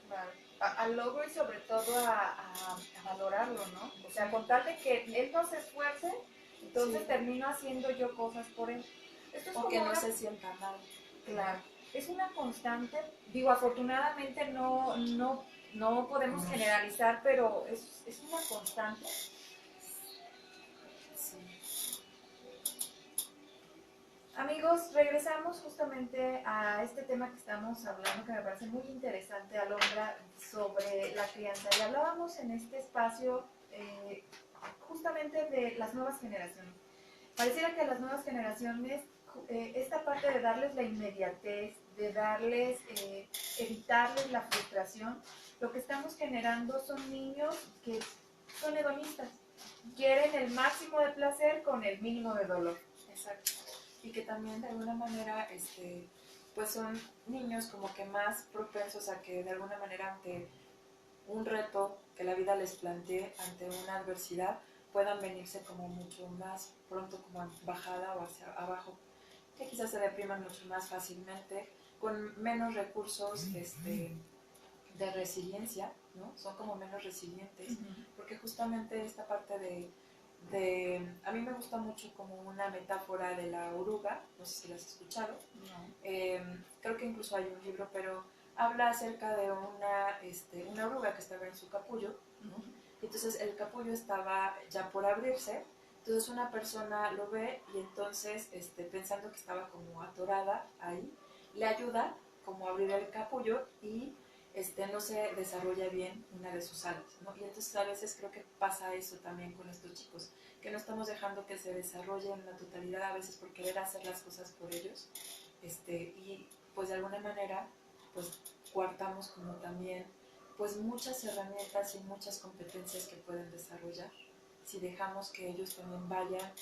Claro. Al logro y sobre todo a valorarlo, ¿no? O sea, con tal de que él no se esfuerce, entonces Sí. termino haciendo yo cosas por él. Esto es O como que no una... se sienta mal. Claro, es una constante, digo, afortunadamente no podemos generalizar, pero es una constante. Sí. Amigos, regresamos justamente a este tema que estamos hablando, que me parece muy interesante, Alondra, sobre la crianza. Y hablábamos en este espacio justamente de las nuevas generaciones. Pareciera que a las nuevas generaciones, esta parte de darles la inmediatez, de darles, evitarles la frustración, lo que estamos generando son niños que son hedonistas. Quieren el máximo de placer con el mínimo de dolor. Exacto. Y que también de alguna manera, pues son niños como que más propensos a que de alguna manera ante un reto que la vida les plantee, ante una adversidad, puedan venirse como mucho más pronto como bajada o hacia abajo, que quizás se depriman mucho más fácilmente, con menos recursos de resiliencia, ¿no? Son como menos resilientes, porque justamente esta parte a mí me gusta mucho como una metáfora de la oruga, no sé si la has escuchado, No. Creo que incluso hay un libro, pero habla acerca de una oruga que estaba en su capullo, ¿no? Y entonces el capullo estaba ya por abrirse, entonces una persona lo ve y entonces pensando que estaba como atorada ahí, le ayuda como a abrir el capullo y no se desarrolla bien una de sus alas, ¿no? Y entonces a veces creo que pasa eso también con estos chicos, que no estamos dejando que se desarrollen en la totalidad a veces por querer hacer las cosas por ellos, y pues de alguna manera pues coartamos como también pues muchas herramientas y muchas competencias que pueden desarrollar si dejamos que ellos también vayan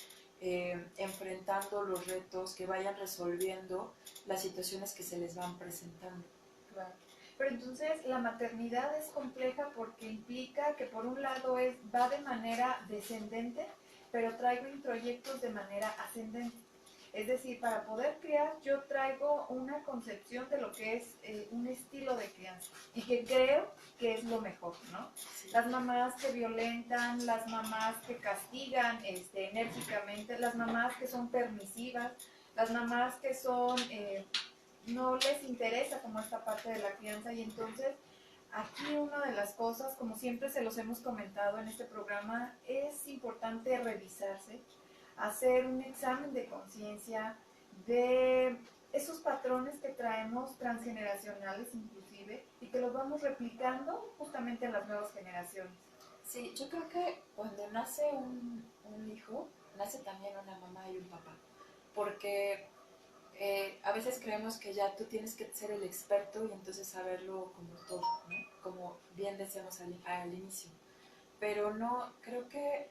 enfrentando los retos, que vayan resolviendo las situaciones que se les van presentando. Claro. Pero entonces la maternidad es compleja porque implica que por un lado va de manera descendente, pero traigo introyectos de manera ascendente. Es decir, para poder criar yo traigo una concepción de lo que es un estilo de crianza y que creo que es lo mejor, ¿no? Sí. Las mamás que violentan, las mamás que castigan enérgicamente, las mamás que son permisivas, las mamás que son no les interesa como esta parte de la crianza y entonces aquí una de las cosas, como siempre se los hemos comentado en este programa, es importante revisarse, hacer un examen de conciencia de esos patrones que traemos transgeneracionales inclusive y que los vamos replicando justamente en las nuevas generaciones. Sí, yo creo que cuando nace un hijo, nace también una mamá y un papá, porque a veces creemos que ya tú tienes que ser el experto y entonces saberlo como todo, ¿no? Como bien decíamos al inicio. Pero no, creo que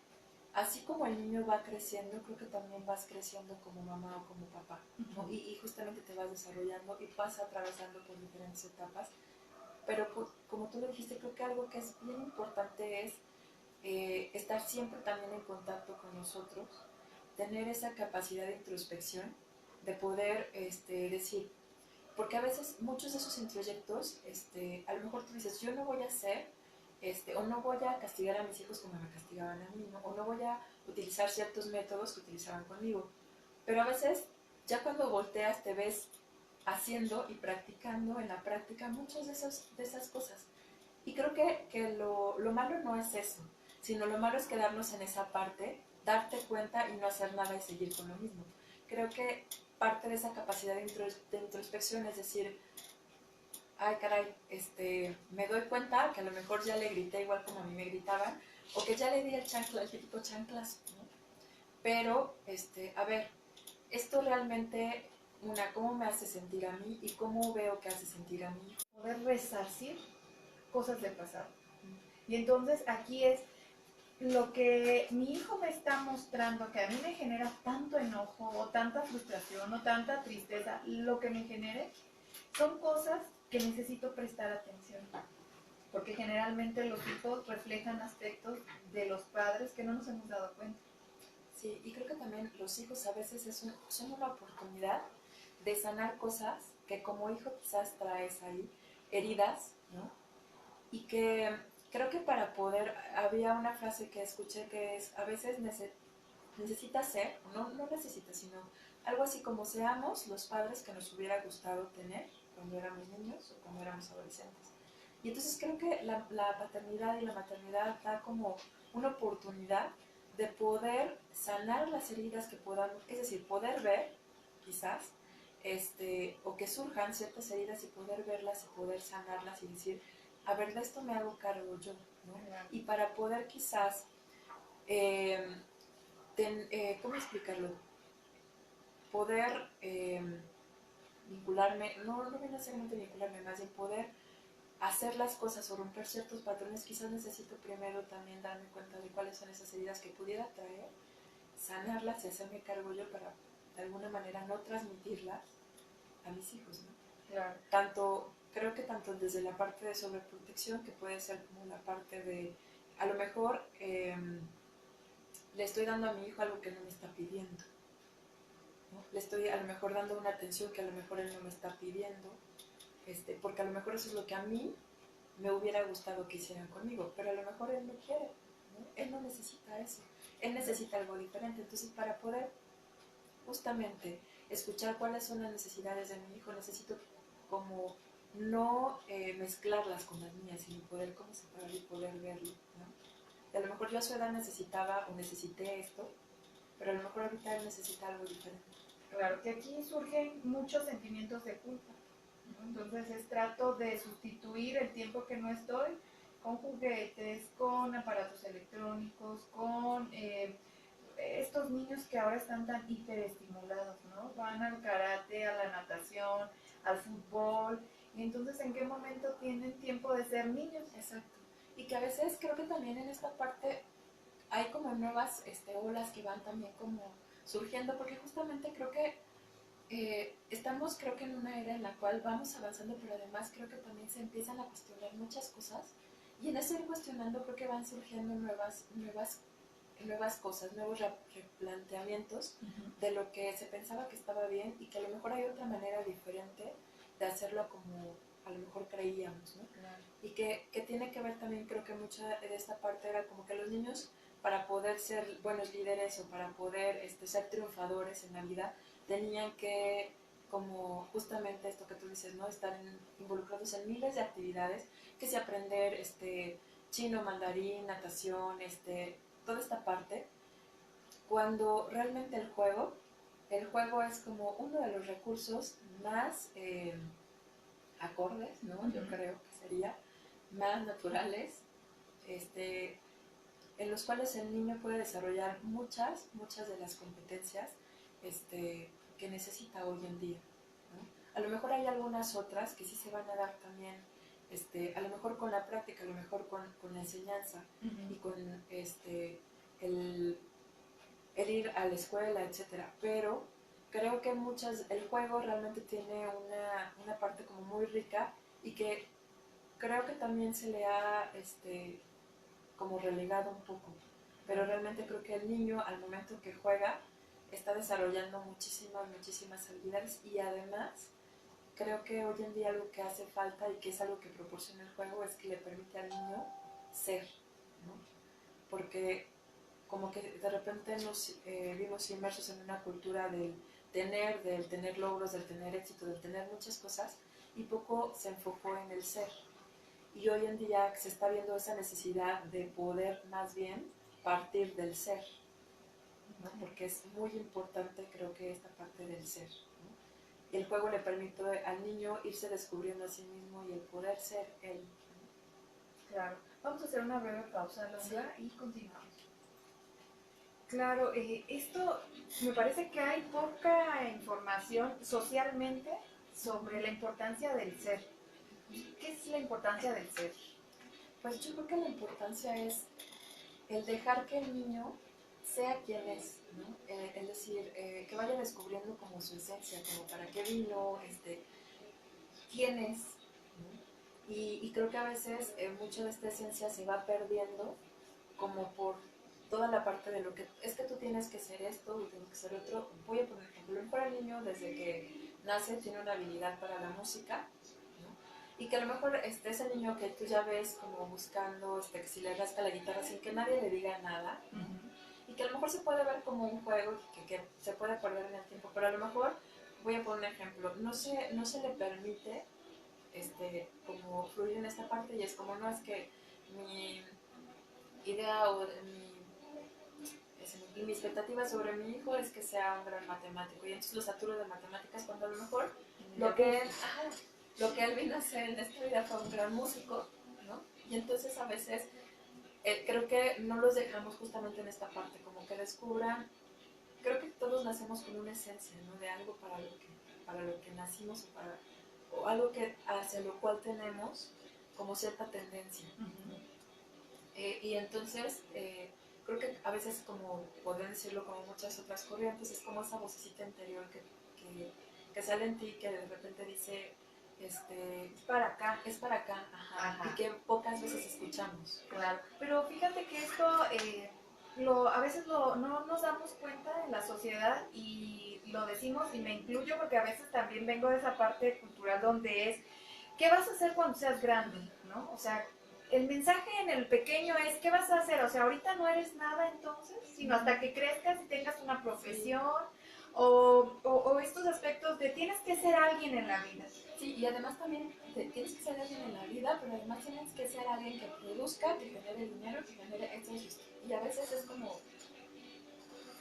así como el niño va creciendo, creo que también vas creciendo como mamá o como papá, ¿no? Y justamente te vas desarrollando y vas atravesando por diferentes etapas. Pero como tú lo dijiste, creo que algo que es bien importante es estar siempre también en contacto con nosotros, tener esa capacidad de introspección, de poder decir, porque a veces muchos de esos introyectos, a lo mejor tú dices, yo no voy a hacer, o no voy a castigar a mis hijos como me castigaban a mí, ¿no? O no voy a utilizar ciertos métodos que utilizaban conmigo. Pero a veces, ya cuando volteas, te ves haciendo y practicando en la práctica muchas de esas cosas. Y creo que lo malo no es eso, sino lo malo es quedarnos en esa parte, darte cuenta y no hacer nada y seguir con lo mismo. Creo que parte de esa capacidad de introspección es decir, ay caray, me doy cuenta que a lo mejor ya le grité igual como a mí me gritaban, o que ya le di el típico chanclas, ¿no? Pero, a ver, esto realmente cómo me hace sentir a mí y cómo veo que hace sentir a mi hijo. Poder resarcir cosas del pasado. Y entonces aquí es lo que mi hijo me está mostrando, que a mí me genera tanto enojo o tanta frustración o tanta tristeza, lo que me genere, son cosas que necesito prestar atención. Porque generalmente los hijos reflejan aspectos de los padres que no nos hemos dado cuenta. Sí, y creo que también los hijos a veces son una oportunidad de sanar cosas que como hijo quizás traes ahí, heridas, ¿no? Y que creo que para poder, había una frase que escuché que es, a veces necesitas ser, no necesitas, sino algo así como seamos los padres que nos hubiera gustado tener cuando éramos niños o cuando éramos adolescentes. Y entonces creo que la paternidad y la maternidad da como una oportunidad de poder sanar las heridas que podamos, es decir, poder ver, quizás, o que surjan ciertas heridas y poder verlas y poder sanarlas y decir, a ver, de esto me hago cargo yo, ¿no? Y para poder quizás, ¿cómo explicarlo? Poder vincularme, no necesariamente vincularme, más bien poder hacer las cosas o romper ciertos patrones, quizás necesito primero también darme cuenta de cuáles son esas heridas que pudiera traer, sanarlas y hacerme cargo yo para de alguna manera no transmitirlas a mis hijos, ¿no? Claro. Creo que tanto desde la parte de sobreprotección, que puede ser como la parte de, a lo mejor le estoy dando a mi hijo algo que no me está pidiendo, ¿no? Le estoy a lo mejor dando una atención que a lo mejor él no me está pidiendo, porque a lo mejor eso es lo que a mí me hubiera gustado que hicieran conmigo, pero a lo mejor él no quiere, ¿no? Él no necesita eso, él necesita algo diferente. Entonces, para poder justamente escuchar cuáles son las necesidades de mi hijo, necesito como no mezclarlas con las mías, sino poder como separar y poder verlo, ¿no? Y a lo mejor yo a su edad necesitaba o necesité esto, pero a lo mejor ahorita él necesita algo diferente. Claro, que aquí surgen muchos sentimientos de culpa, ¿no? Entonces trato de sustituir el tiempo que no estoy con juguetes, con aparatos electrónicos, con estos niños que ahora están tan hiperestimulados, ¿no? Van al karate, a la natación, al fútbol, y entonces ¿en qué momento tienen tiempo de ser niños? Exacto. Y que a veces creo que también en esta parte hay como nuevas olas que van también como surgiendo, porque justamente creo que estamos creo que en una era en la cual vamos avanzando, pero además creo que también se empiezan a cuestionar muchas cosas, y en ese ir cuestionando creo que van surgiendo nuevas cosas, nuevos replanteamientos de lo que se pensaba que estaba bien y que a lo mejor hay otra manera diferente de hacerlo como a lo mejor creíamos, ¿no? Claro. Y que tiene que ver también, creo que mucha de esta parte era como que los niños, para poder ser buenos líderes o para poder ser triunfadores en la vida, tenían que, como justamente esto que tú dices, ¿no? Estar involucrados en miles de actividades, que si aprender chino, mandarín, natación, toda esta parte, cuando realmente el juego es como uno de los recursos más acordes, ¿no? Yo creo que sería más naturales, en los cuales el niño puede desarrollar muchas de las competencias que necesita hoy en día, ¿no? A lo mejor hay algunas otras que sí se van a dar también, a lo mejor con la práctica, a lo mejor con la enseñanza y con el ir a la escuela, etcétera. Pero creo que el juego realmente tiene una parte como muy rica y que creo que también se le ha como relegado un poco. Pero realmente creo que el niño al momento que juega está desarrollando muchísimas habilidades, y además creo que hoy en día algo que hace falta y que es algo que proporciona el juego es que le permite al niño ser, ¿no? Porque como que de repente nos vimos inmersos en una cultura del tener logros, del tener éxito, del tener muchas cosas, y poco se enfocó en el ser. Y hoy en día se está viendo esa necesidad de poder más bien partir del ser, ¿no? Porque es muy importante, creo que, esta parte del ser, ¿no? Y el juego le permite al niño irse descubriendo a sí mismo y el poder ser él, ¿no? Claro. Vamos a hacer una breve pausa, Alondra, y continuamos. Claro, esto me parece que hay poca información socialmente sobre la importancia del ser. ¿Qué es la importancia del ser? Pues yo creo que la importancia es el dejar que el niño sea quien es, ¿no? Es decir, que vaya descubriendo como su esencia, como para qué vino, quién es, ¿no? Y creo que a veces mucho de esta esencia se va perdiendo como por toda la parte de lo que es que tú tienes que ser esto, tú tienes que ser otro. Voy a poner un ejemplo, para el niño desde que nace tiene una habilidad para la música, ¿no? Y que a lo mejor ese niño que tú ya ves como buscando, que si le rasca la guitarra sin que nadie le diga nada, ¿no? Y que a lo mejor se puede ver como un juego que se puede perder en el tiempo, pero a lo mejor, voy a poner un ejemplo, no se le permite como fluir en esta parte y es como, no, es que mi idea o mi expectativa sobre mi hijo es que sea un gran matemático y entonces lo saturo de matemáticas cuando a lo mejor lo que él vino a hacer en esta vida fue un gran músico, ¿no? Y entonces a veces creo que no los dejamos justamente en esta parte, como que descubran, creo que todos nacemos con una esencia, ¿no? De algo para lo que nacimos o algo que hacia lo cual tenemos como cierta tendencia. Y entonces creo que a veces, como poder decirlo como muchas otras corrientes, es como esa vocecita interior que sale en ti, que de repente dice, es para acá, ajá, Ajá. y que pocas veces escuchamos. Claro, pero fíjate que esto a veces no nos damos cuenta en la sociedad y lo decimos y me incluyo porque a veces también vengo de esa parte cultural donde es, ¿qué vas a hacer cuando seas grande? ¿No? O sea, el mensaje en el pequeño es, ¿qué vas a hacer? O sea, ahorita no eres nada entonces, sino hasta que crezcas y tengas una profesión o estos aspectos de tienes que ser alguien en la vida. Sí, y además también tienes que ser alguien en la vida, pero además tienes que ser alguien que produzca, que genere dinero, que genere esto y esto. Y a veces es como,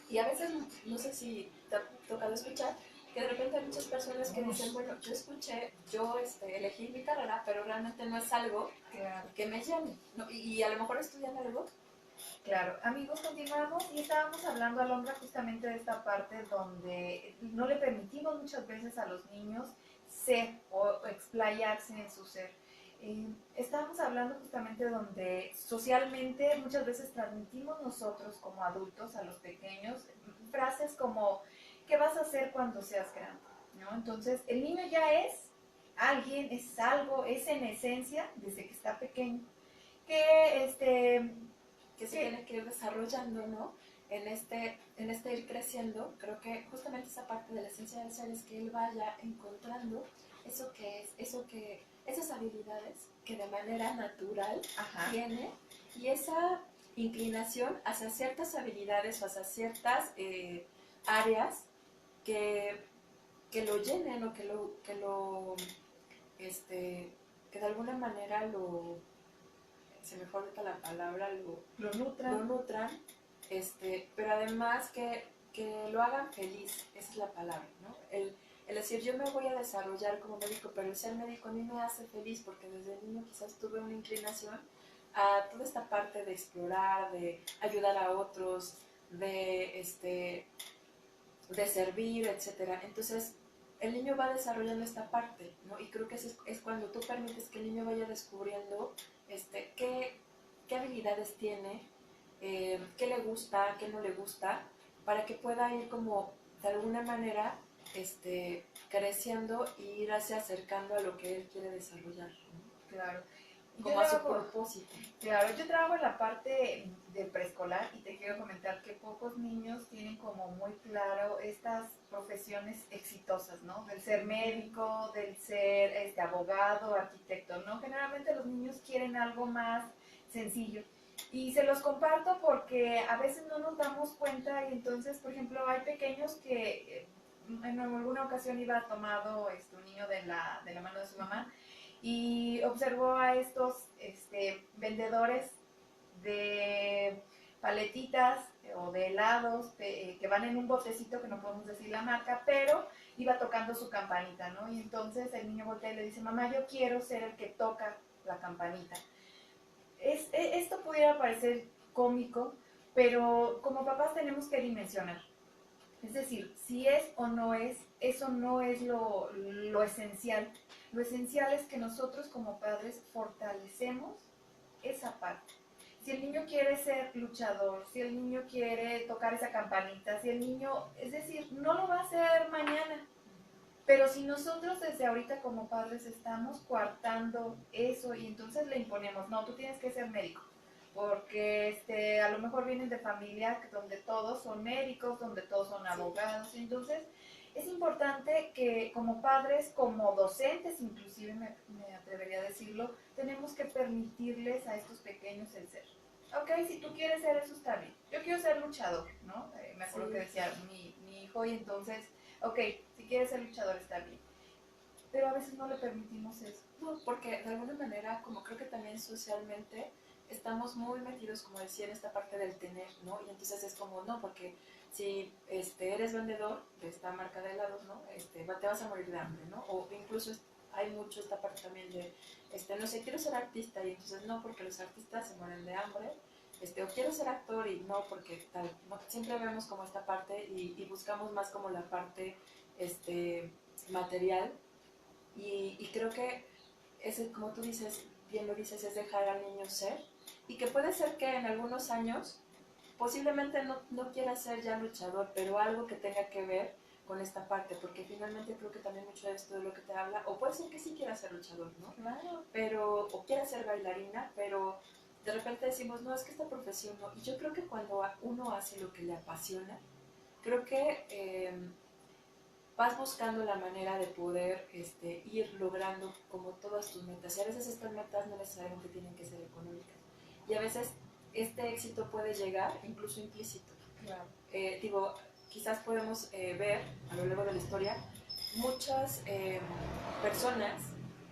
y a veces no sé si te ha tocado escuchar, que de repente hay muchas personas que dicen, bueno, yo escuché, yo elegí mi carrera, pero realmente no es algo que me llame, ¿no? Y a lo mejor estudian algo. Claro, amigos, continuamos y estábamos hablando, Alondra, justamente de esta parte donde no le permitimos muchas veces a los niños ser o explayarse en su ser. Estábamos hablando justamente donde socialmente muchas veces transmitimos nosotros como adultos a los pequeños frases como ¿qué vas a hacer cuando seas grande? ¿No? Entonces el niño ya es alguien, es algo, es en esencia desde que está pequeño que se tiene que ir desarrollando, ¿no? En este ir creciendo, creo que justamente esa parte de la esencia del ser es que él vaya encontrando eso que es, esas habilidades que de manera natural tiene y esa inclinación hacia ciertas habilidades o hacia ciertas áreas que, que lo llenen o que de alguna manera se me fue ahorita la palabra, lo lo nutran. nutran, pero además que lo hagan feliz, esa es la palabra, ¿no? El decir, yo me voy a desarrollar como médico, pero el ser médico a mí me hace feliz porque desde niño quizás tuve una inclinación a toda esta parte de explorar, de ayudar a otros, de servir, etcétera. Entonces, el niño va desarrollando esta parte, ¿no? Y creo que es cuando tú permites que el niño vaya descubriendo qué habilidades tiene, qué le gusta, qué no le gusta, para que pueda ir como de alguna manera creciendo y irse acercando a lo que él quiere desarrollar, ¿no? Claro. Como a su propósito. Claro, yo trabajo en la parte de preescolar y te quiero comentar que pocos niños tienen como muy claro estas profesiones exitosas, ¿no? Del ser médico, del ser abogado, arquitecto, ¿no? Generalmente los niños quieren algo más sencillo. Y se los comparto porque a veces no nos damos cuenta y entonces, por ejemplo, hay pequeños que en alguna ocasión iba tomado un niño de la mano de su mamá y observó a estos vendedores de paletitas o de helados que van en un botecito que no podemos decir la marca, pero iba tocando su campanita, ¿no? Y entonces el niño voltea y le dice, mamá, yo quiero ser el que toca la campanita. Esto pudiera parecer cómico, pero como papás tenemos que dimensionar. Es decir, si es o no es, eso no es lo esencial. Lo esencial es que nosotros como padres fortalecemos esa parte. Si el niño quiere ser luchador, si el niño quiere tocar esa campanita, si el niño, es decir, no lo va a hacer mañana. Pero si nosotros desde ahorita como padres estamos coartando eso y entonces le imponemos, no, tú tienes que ser médico, porque a lo mejor vienen de familia donde todos son médicos, donde todos son abogados, entonces es importante que como padres, como docentes inclusive me atrevería a decirlo, tenemos que permitirles a estos pequeños el ser. Ok, si tú quieres ser eso está bien. Yo quiero ser luchador, ¿no? Me acuerdo que decía mi hijo y entonces, ok, si quieres ser luchador está bien. Pero a veces no le permitimos eso. No, porque de alguna manera, como creo que también socialmente estamos muy metidos, como decía, en esta parte del tener, ¿no? Y entonces es como, no, porque si eres vendedor de esta marca de helados, ¿no? Te vas a morir de hambre, ¿no? O incluso hay mucho esta parte también de, no sé, quiero ser artista y entonces no, porque los artistas se mueren de hambre, o quiero ser actor y no, porque tal, ¿no? Siempre vemos como esta parte y buscamos más como la parte, material y creo que ese, como tú dices, bien lo dices, es dejar al niño ser y que puede ser que en algunos años posiblemente no quiera ser ya luchador, pero algo que tenga que ver con esta parte, porque finalmente creo que también mucho de esto de lo que te habla, o puede ser que sí quiera ser luchador, ¿no? Claro. Pero, o quiera ser bailarina, pero de repente decimos, no, es que esta profesión no. Y yo creo que cuando uno hace lo que le apasiona, creo que vas buscando la manera de poder ir logrando como todas tus metas. Y a veces estas metas no necesariamente tienen que ser económicas. Y a veces este éxito puede llegar incluso implícito. Claro. Digo, quizás podemos ver a lo largo de la historia muchas personas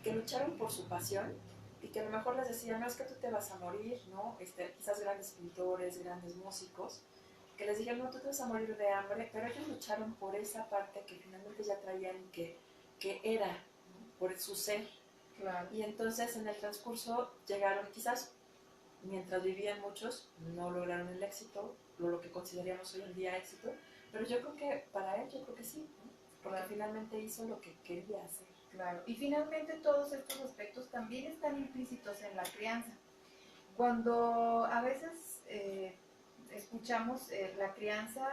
que lucharon por su pasión y que a lo mejor les decían, no, es que tú te vas a morir, ¿no? Quizás grandes pintores, grandes músicos, que les dijeron, no, tú te vas a morir de hambre, pero ellos lucharon por esa parte que finalmente ya traían que era, ¿no? Por su ser. Claro. Y entonces en el transcurso llegaron, quizás mientras vivían muchos, no lograron el éxito, lo que consideraríamos hoy en día éxito, pero yo creo que para él, yo creo que sí, ¿no? Porque Claro. finalmente hizo lo que quería hacer. Claro. Y finalmente todos estos aspectos también están implícitos en la crianza. Cuando a veces escuchamos la crianza,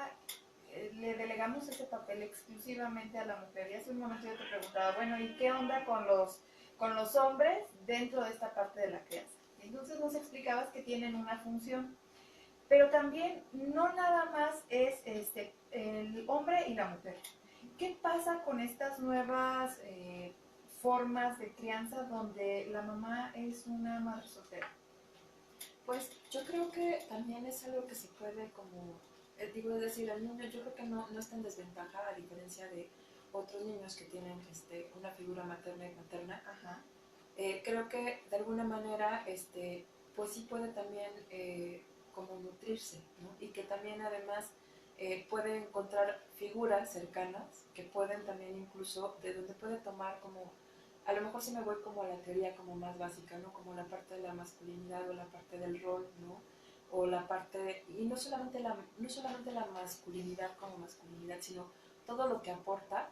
le delegamos ese papel exclusivamente a la mujer. Y hace un momento yo te preguntaba, bueno, ¿y qué onda con los hombres dentro de esta parte de la crianza? Y entonces nos explicabas que tienen una función, pero también no nada más es el hombre y la mujer. ¿Qué pasa con estas nuevas formas de crianza donde la mamá es una madre soltera? Pues yo creo que también es algo que se puede como, digo, es decir, el niño yo creo que no está en desventaja a diferencia de otros niños que tienen una figura materna y paterna. Ajá. Creo que de alguna manera pues sí puede también como nutrirse, ¿no? Y que también además puede encontrar figuras cercanas que pueden también incluso, de donde puede tomar como, a lo mejor si me voy como a la teoría como más básica, ¿no? Como la parte de la masculinidad o la parte del rol, ¿no? O la parte, y no solamente la masculinidad como masculinidad, sino todo lo que aporta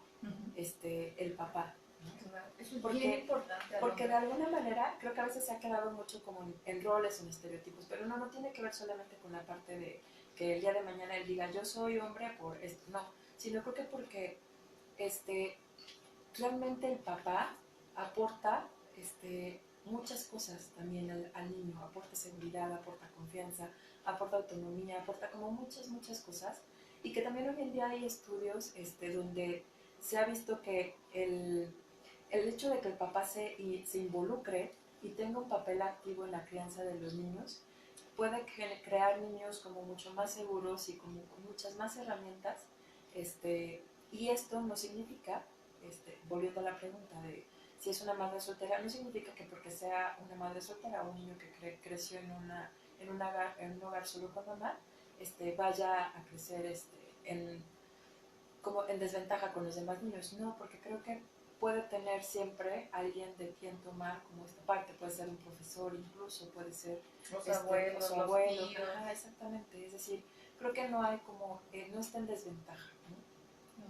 el papá, ¿no? Eso es bien importante. Porque de alguna manera creo que a veces se ha quedado mucho como en roles, en estereotipos, pero no tiene que ver solamente con la parte de que el día de mañana él diga yo soy hombre por esto, no, sino creo que porque realmente el papá aporta muchas cosas también al niño, aporta seguridad, aporta confianza, aporta autonomía, aporta como muchas cosas y que también hoy en día hay estudios donde se ha visto que el hecho de que el papá se involucre y tenga un papel activo en la crianza de los niños puede crear niños como mucho más seguros y como con muchas más herramientas. Y esto no significa, volviendo a la pregunta de si es una madre soltera, no significa que porque sea una madre soltera o un niño que creció en un hogar solo con mamá, vaya a crecer como en desventaja con los demás niños. No, porque creo que puede tener siempre alguien de quien tomar como esta parte, puede ser un profesor incluso, puede ser Los abuelos, su los abuelo, tíos. exactamente, es decir, creo que no hay como, no está en desventaja, ¿no?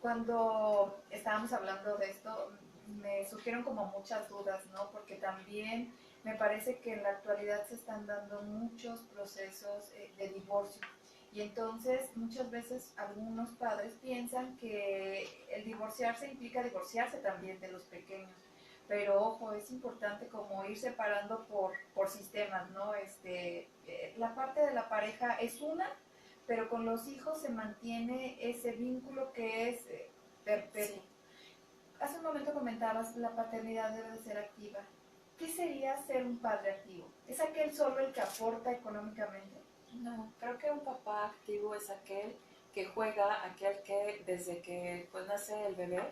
Cuando estábamos hablando de esto, me surgieron como muchas dudas, ¿no? Porque también me parece que en la actualidad se están dando muchos procesos de divorcio. Y entonces muchas veces algunos padres piensan que el divorciarse implica divorciarse también de los pequeños. Pero ojo, es importante como ir separando por sistemas, ¿no? La parte de la pareja es una, pero con los hijos se mantiene ese vínculo que es perpetuo. Sí. Hace un momento comentabas, la paternidad debe de ser activa. ¿Qué sería ser un padre activo? ¿Es aquel solo el que aporta económicamente? No, creo que un papá activo es aquel que juega, aquel que desde que pues, nace el bebé,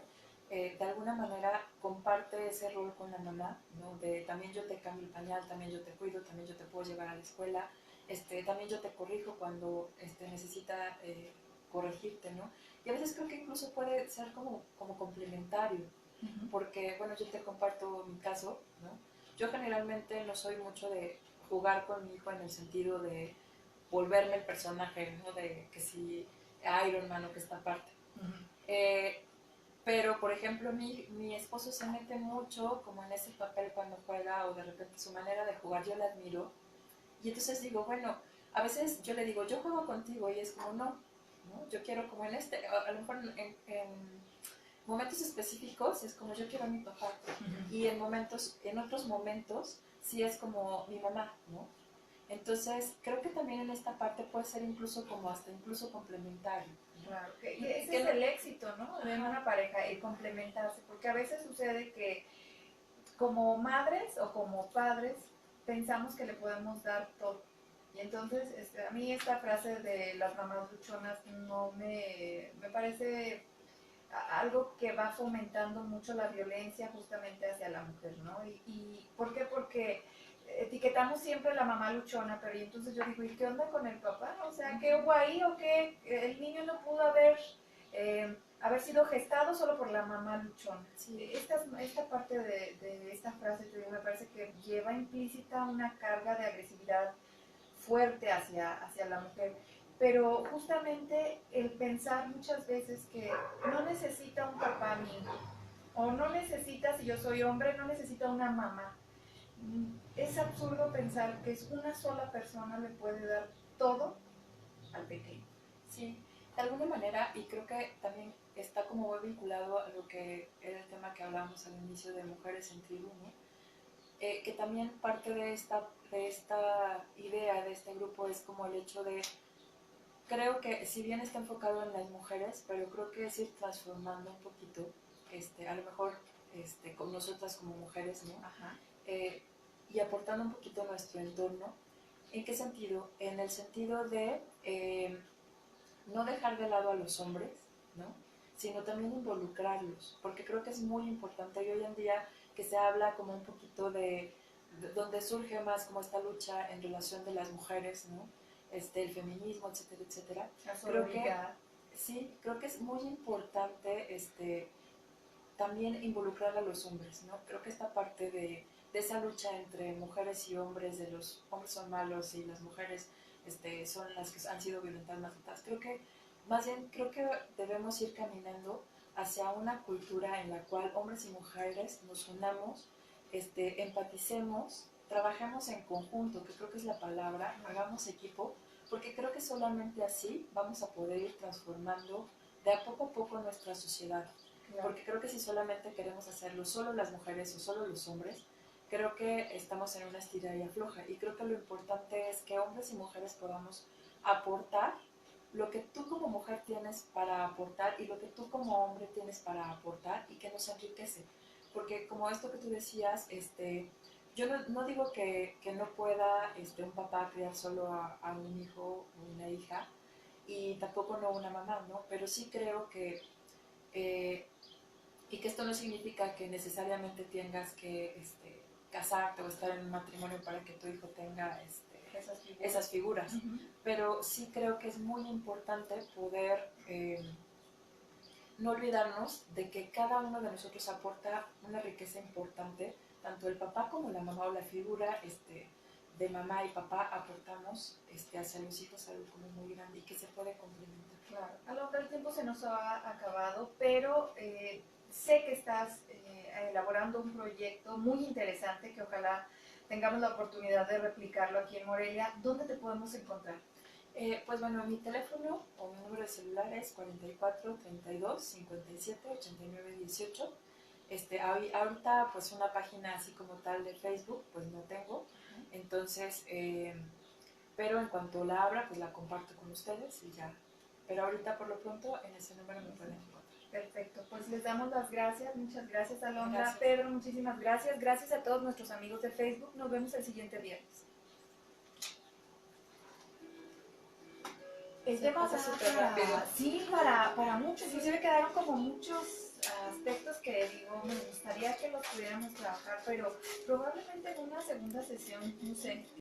de alguna manera comparte ese rol con la mamá, ¿no? De también yo te cambio el pañal, también yo te cuido, también yo te puedo llevar a la escuela, también yo te corrijo cuando necesita corregirte, ¿no? Y a veces creo que incluso puede ser como complementario, porque, bueno, yo te comparto mi caso, ¿no? Yo generalmente no soy mucho de jugar con mi hijo en el sentido de volverme el personaje, ¿no? De que si Iron Man o que esta parte. Eh, pero, por ejemplo, mi esposo se mete mucho como en ese papel cuando juega o de repente su manera de jugar, yo la admiro. Y entonces digo, bueno, a veces yo le digo, yo juego contigo y es como, no, ¿no? Yo quiero como a lo mejor en momentos específicos es como yo quiero a mi papá. Y en otros momentos sí es como mi mamá, ¿no? Entonces, creo que también en esta parte puede ser incluso como hasta incluso complementario, ¿no? Claro, y ese es el éxito, ¿no? De una pareja, el complementarse, porque a veces sucede que como madres o como padres pensamos que le podemos dar todo. Y entonces a mí esta frase de las mamás luchonas no me parece algo que va fomentando mucho la violencia justamente hacia la mujer, ¿no? ¿Y por qué? Porque etiquetamos siempre la mamá luchona, pero y entonces yo digo, ¿y qué onda con el papá? O sea, ¿qué hubo ahí o qué? El niño no pudo haber sido gestado solo por la mamá luchona. Sí. Esta parte de esta frase me parece que lleva implícita una carga de agresividad fuerte hacia la mujer. Pero justamente el pensar muchas veces que no necesita un papá mi hijo, o no necesita, si yo soy hombre, no necesita una mamá. Es absurdo pensar que es una sola persona le puede dar todo al pequeño. Sí, de alguna manera, y creo que también está como muy vinculado a lo que era el tema que hablábamos al inicio de mujeres en tribu, ¿no? Que también parte de esta idea, de este grupo, es como el hecho de, creo que si bien está enfocado en las mujeres, pero creo que es ir transformando un poquito, a lo mejor con nosotras como mujeres, ¿no? Ajá. Y aportando un poquito a nuestro entorno. ¿En qué sentido? En el sentido de no dejar de lado a los hombres, ¿no? Sino también involucrarlos, porque creo que es muy importante y hoy en día que se habla como un poquito de donde surge más como esta lucha en relación de las mujeres, ¿no? El feminismo, etcétera, etcétera. Creo que sí, creo que es muy importante también involucrar a los hombres, ¿no? Creo que esta parte de esa lucha entre mujeres y hombres, de los hombres son malos y las mujeres son las que han sido violentadas, maltratadas. Creo que debemos ir caminando hacia una cultura en la cual hombres y mujeres nos unamos, empaticemos, trabajemos en conjunto, que creo que es la palabra, hagamos equipo, porque creo que solamente así vamos a poder ir transformando de a poco nuestra sociedad. Claro. Porque creo que si solamente queremos hacerlo solo las mujeres o solo los hombres, creo que estamos en una estira y afloja. Y creo que lo importante es que hombres y mujeres podamos aportar lo que tú como mujer tienes para aportar y lo que tú como hombre tienes para aportar y que nos enriquece. Porque como esto que tú decías, yo no digo que no pueda un papá criar solo a un hijo o una hija y tampoco no una mamá, ¿no? Pero sí creo que y que esto no significa que necesariamente tengas que casarte o estar en un matrimonio para que tu hijo tenga esas figuras. Pero sí creo que es muy importante poder no olvidarnos de que cada uno de nosotros aporta una riqueza importante, tanto el papá como la mamá o la figura de mamá y papá aportamos hacia los hijos algo como muy grande y que se puede complementar. Claro, a lo mejor el tiempo se nos ha acabado, pero sé que estás elaborando un proyecto muy interesante que ojalá tengamos la oportunidad de replicarlo aquí en Morelia. ¿Dónde te podemos encontrar? Pues bueno, mi teléfono o mi número de celular es 44 32 57 89 18. Ahorita pues una página así como tal de Facebook pues no tengo, entonces, pero en cuanto la abra pues la comparto con ustedes y ya. Pero ahorita por lo pronto en ese número me pueden encontrar. Perfecto, pues les damos las gracias, muchas gracias Alondra, Gracias. Pedro, muchísimas gracias, gracias a todos nuestros amigos de Facebook, nos vemos el siguiente viernes. El tema pasa da súper rápido. sí, para muchos, inclusive quedaron como muchos aspectos que digo, me gustaría que los pudiéramos trabajar, pero probablemente en una segunda sesión, no sé.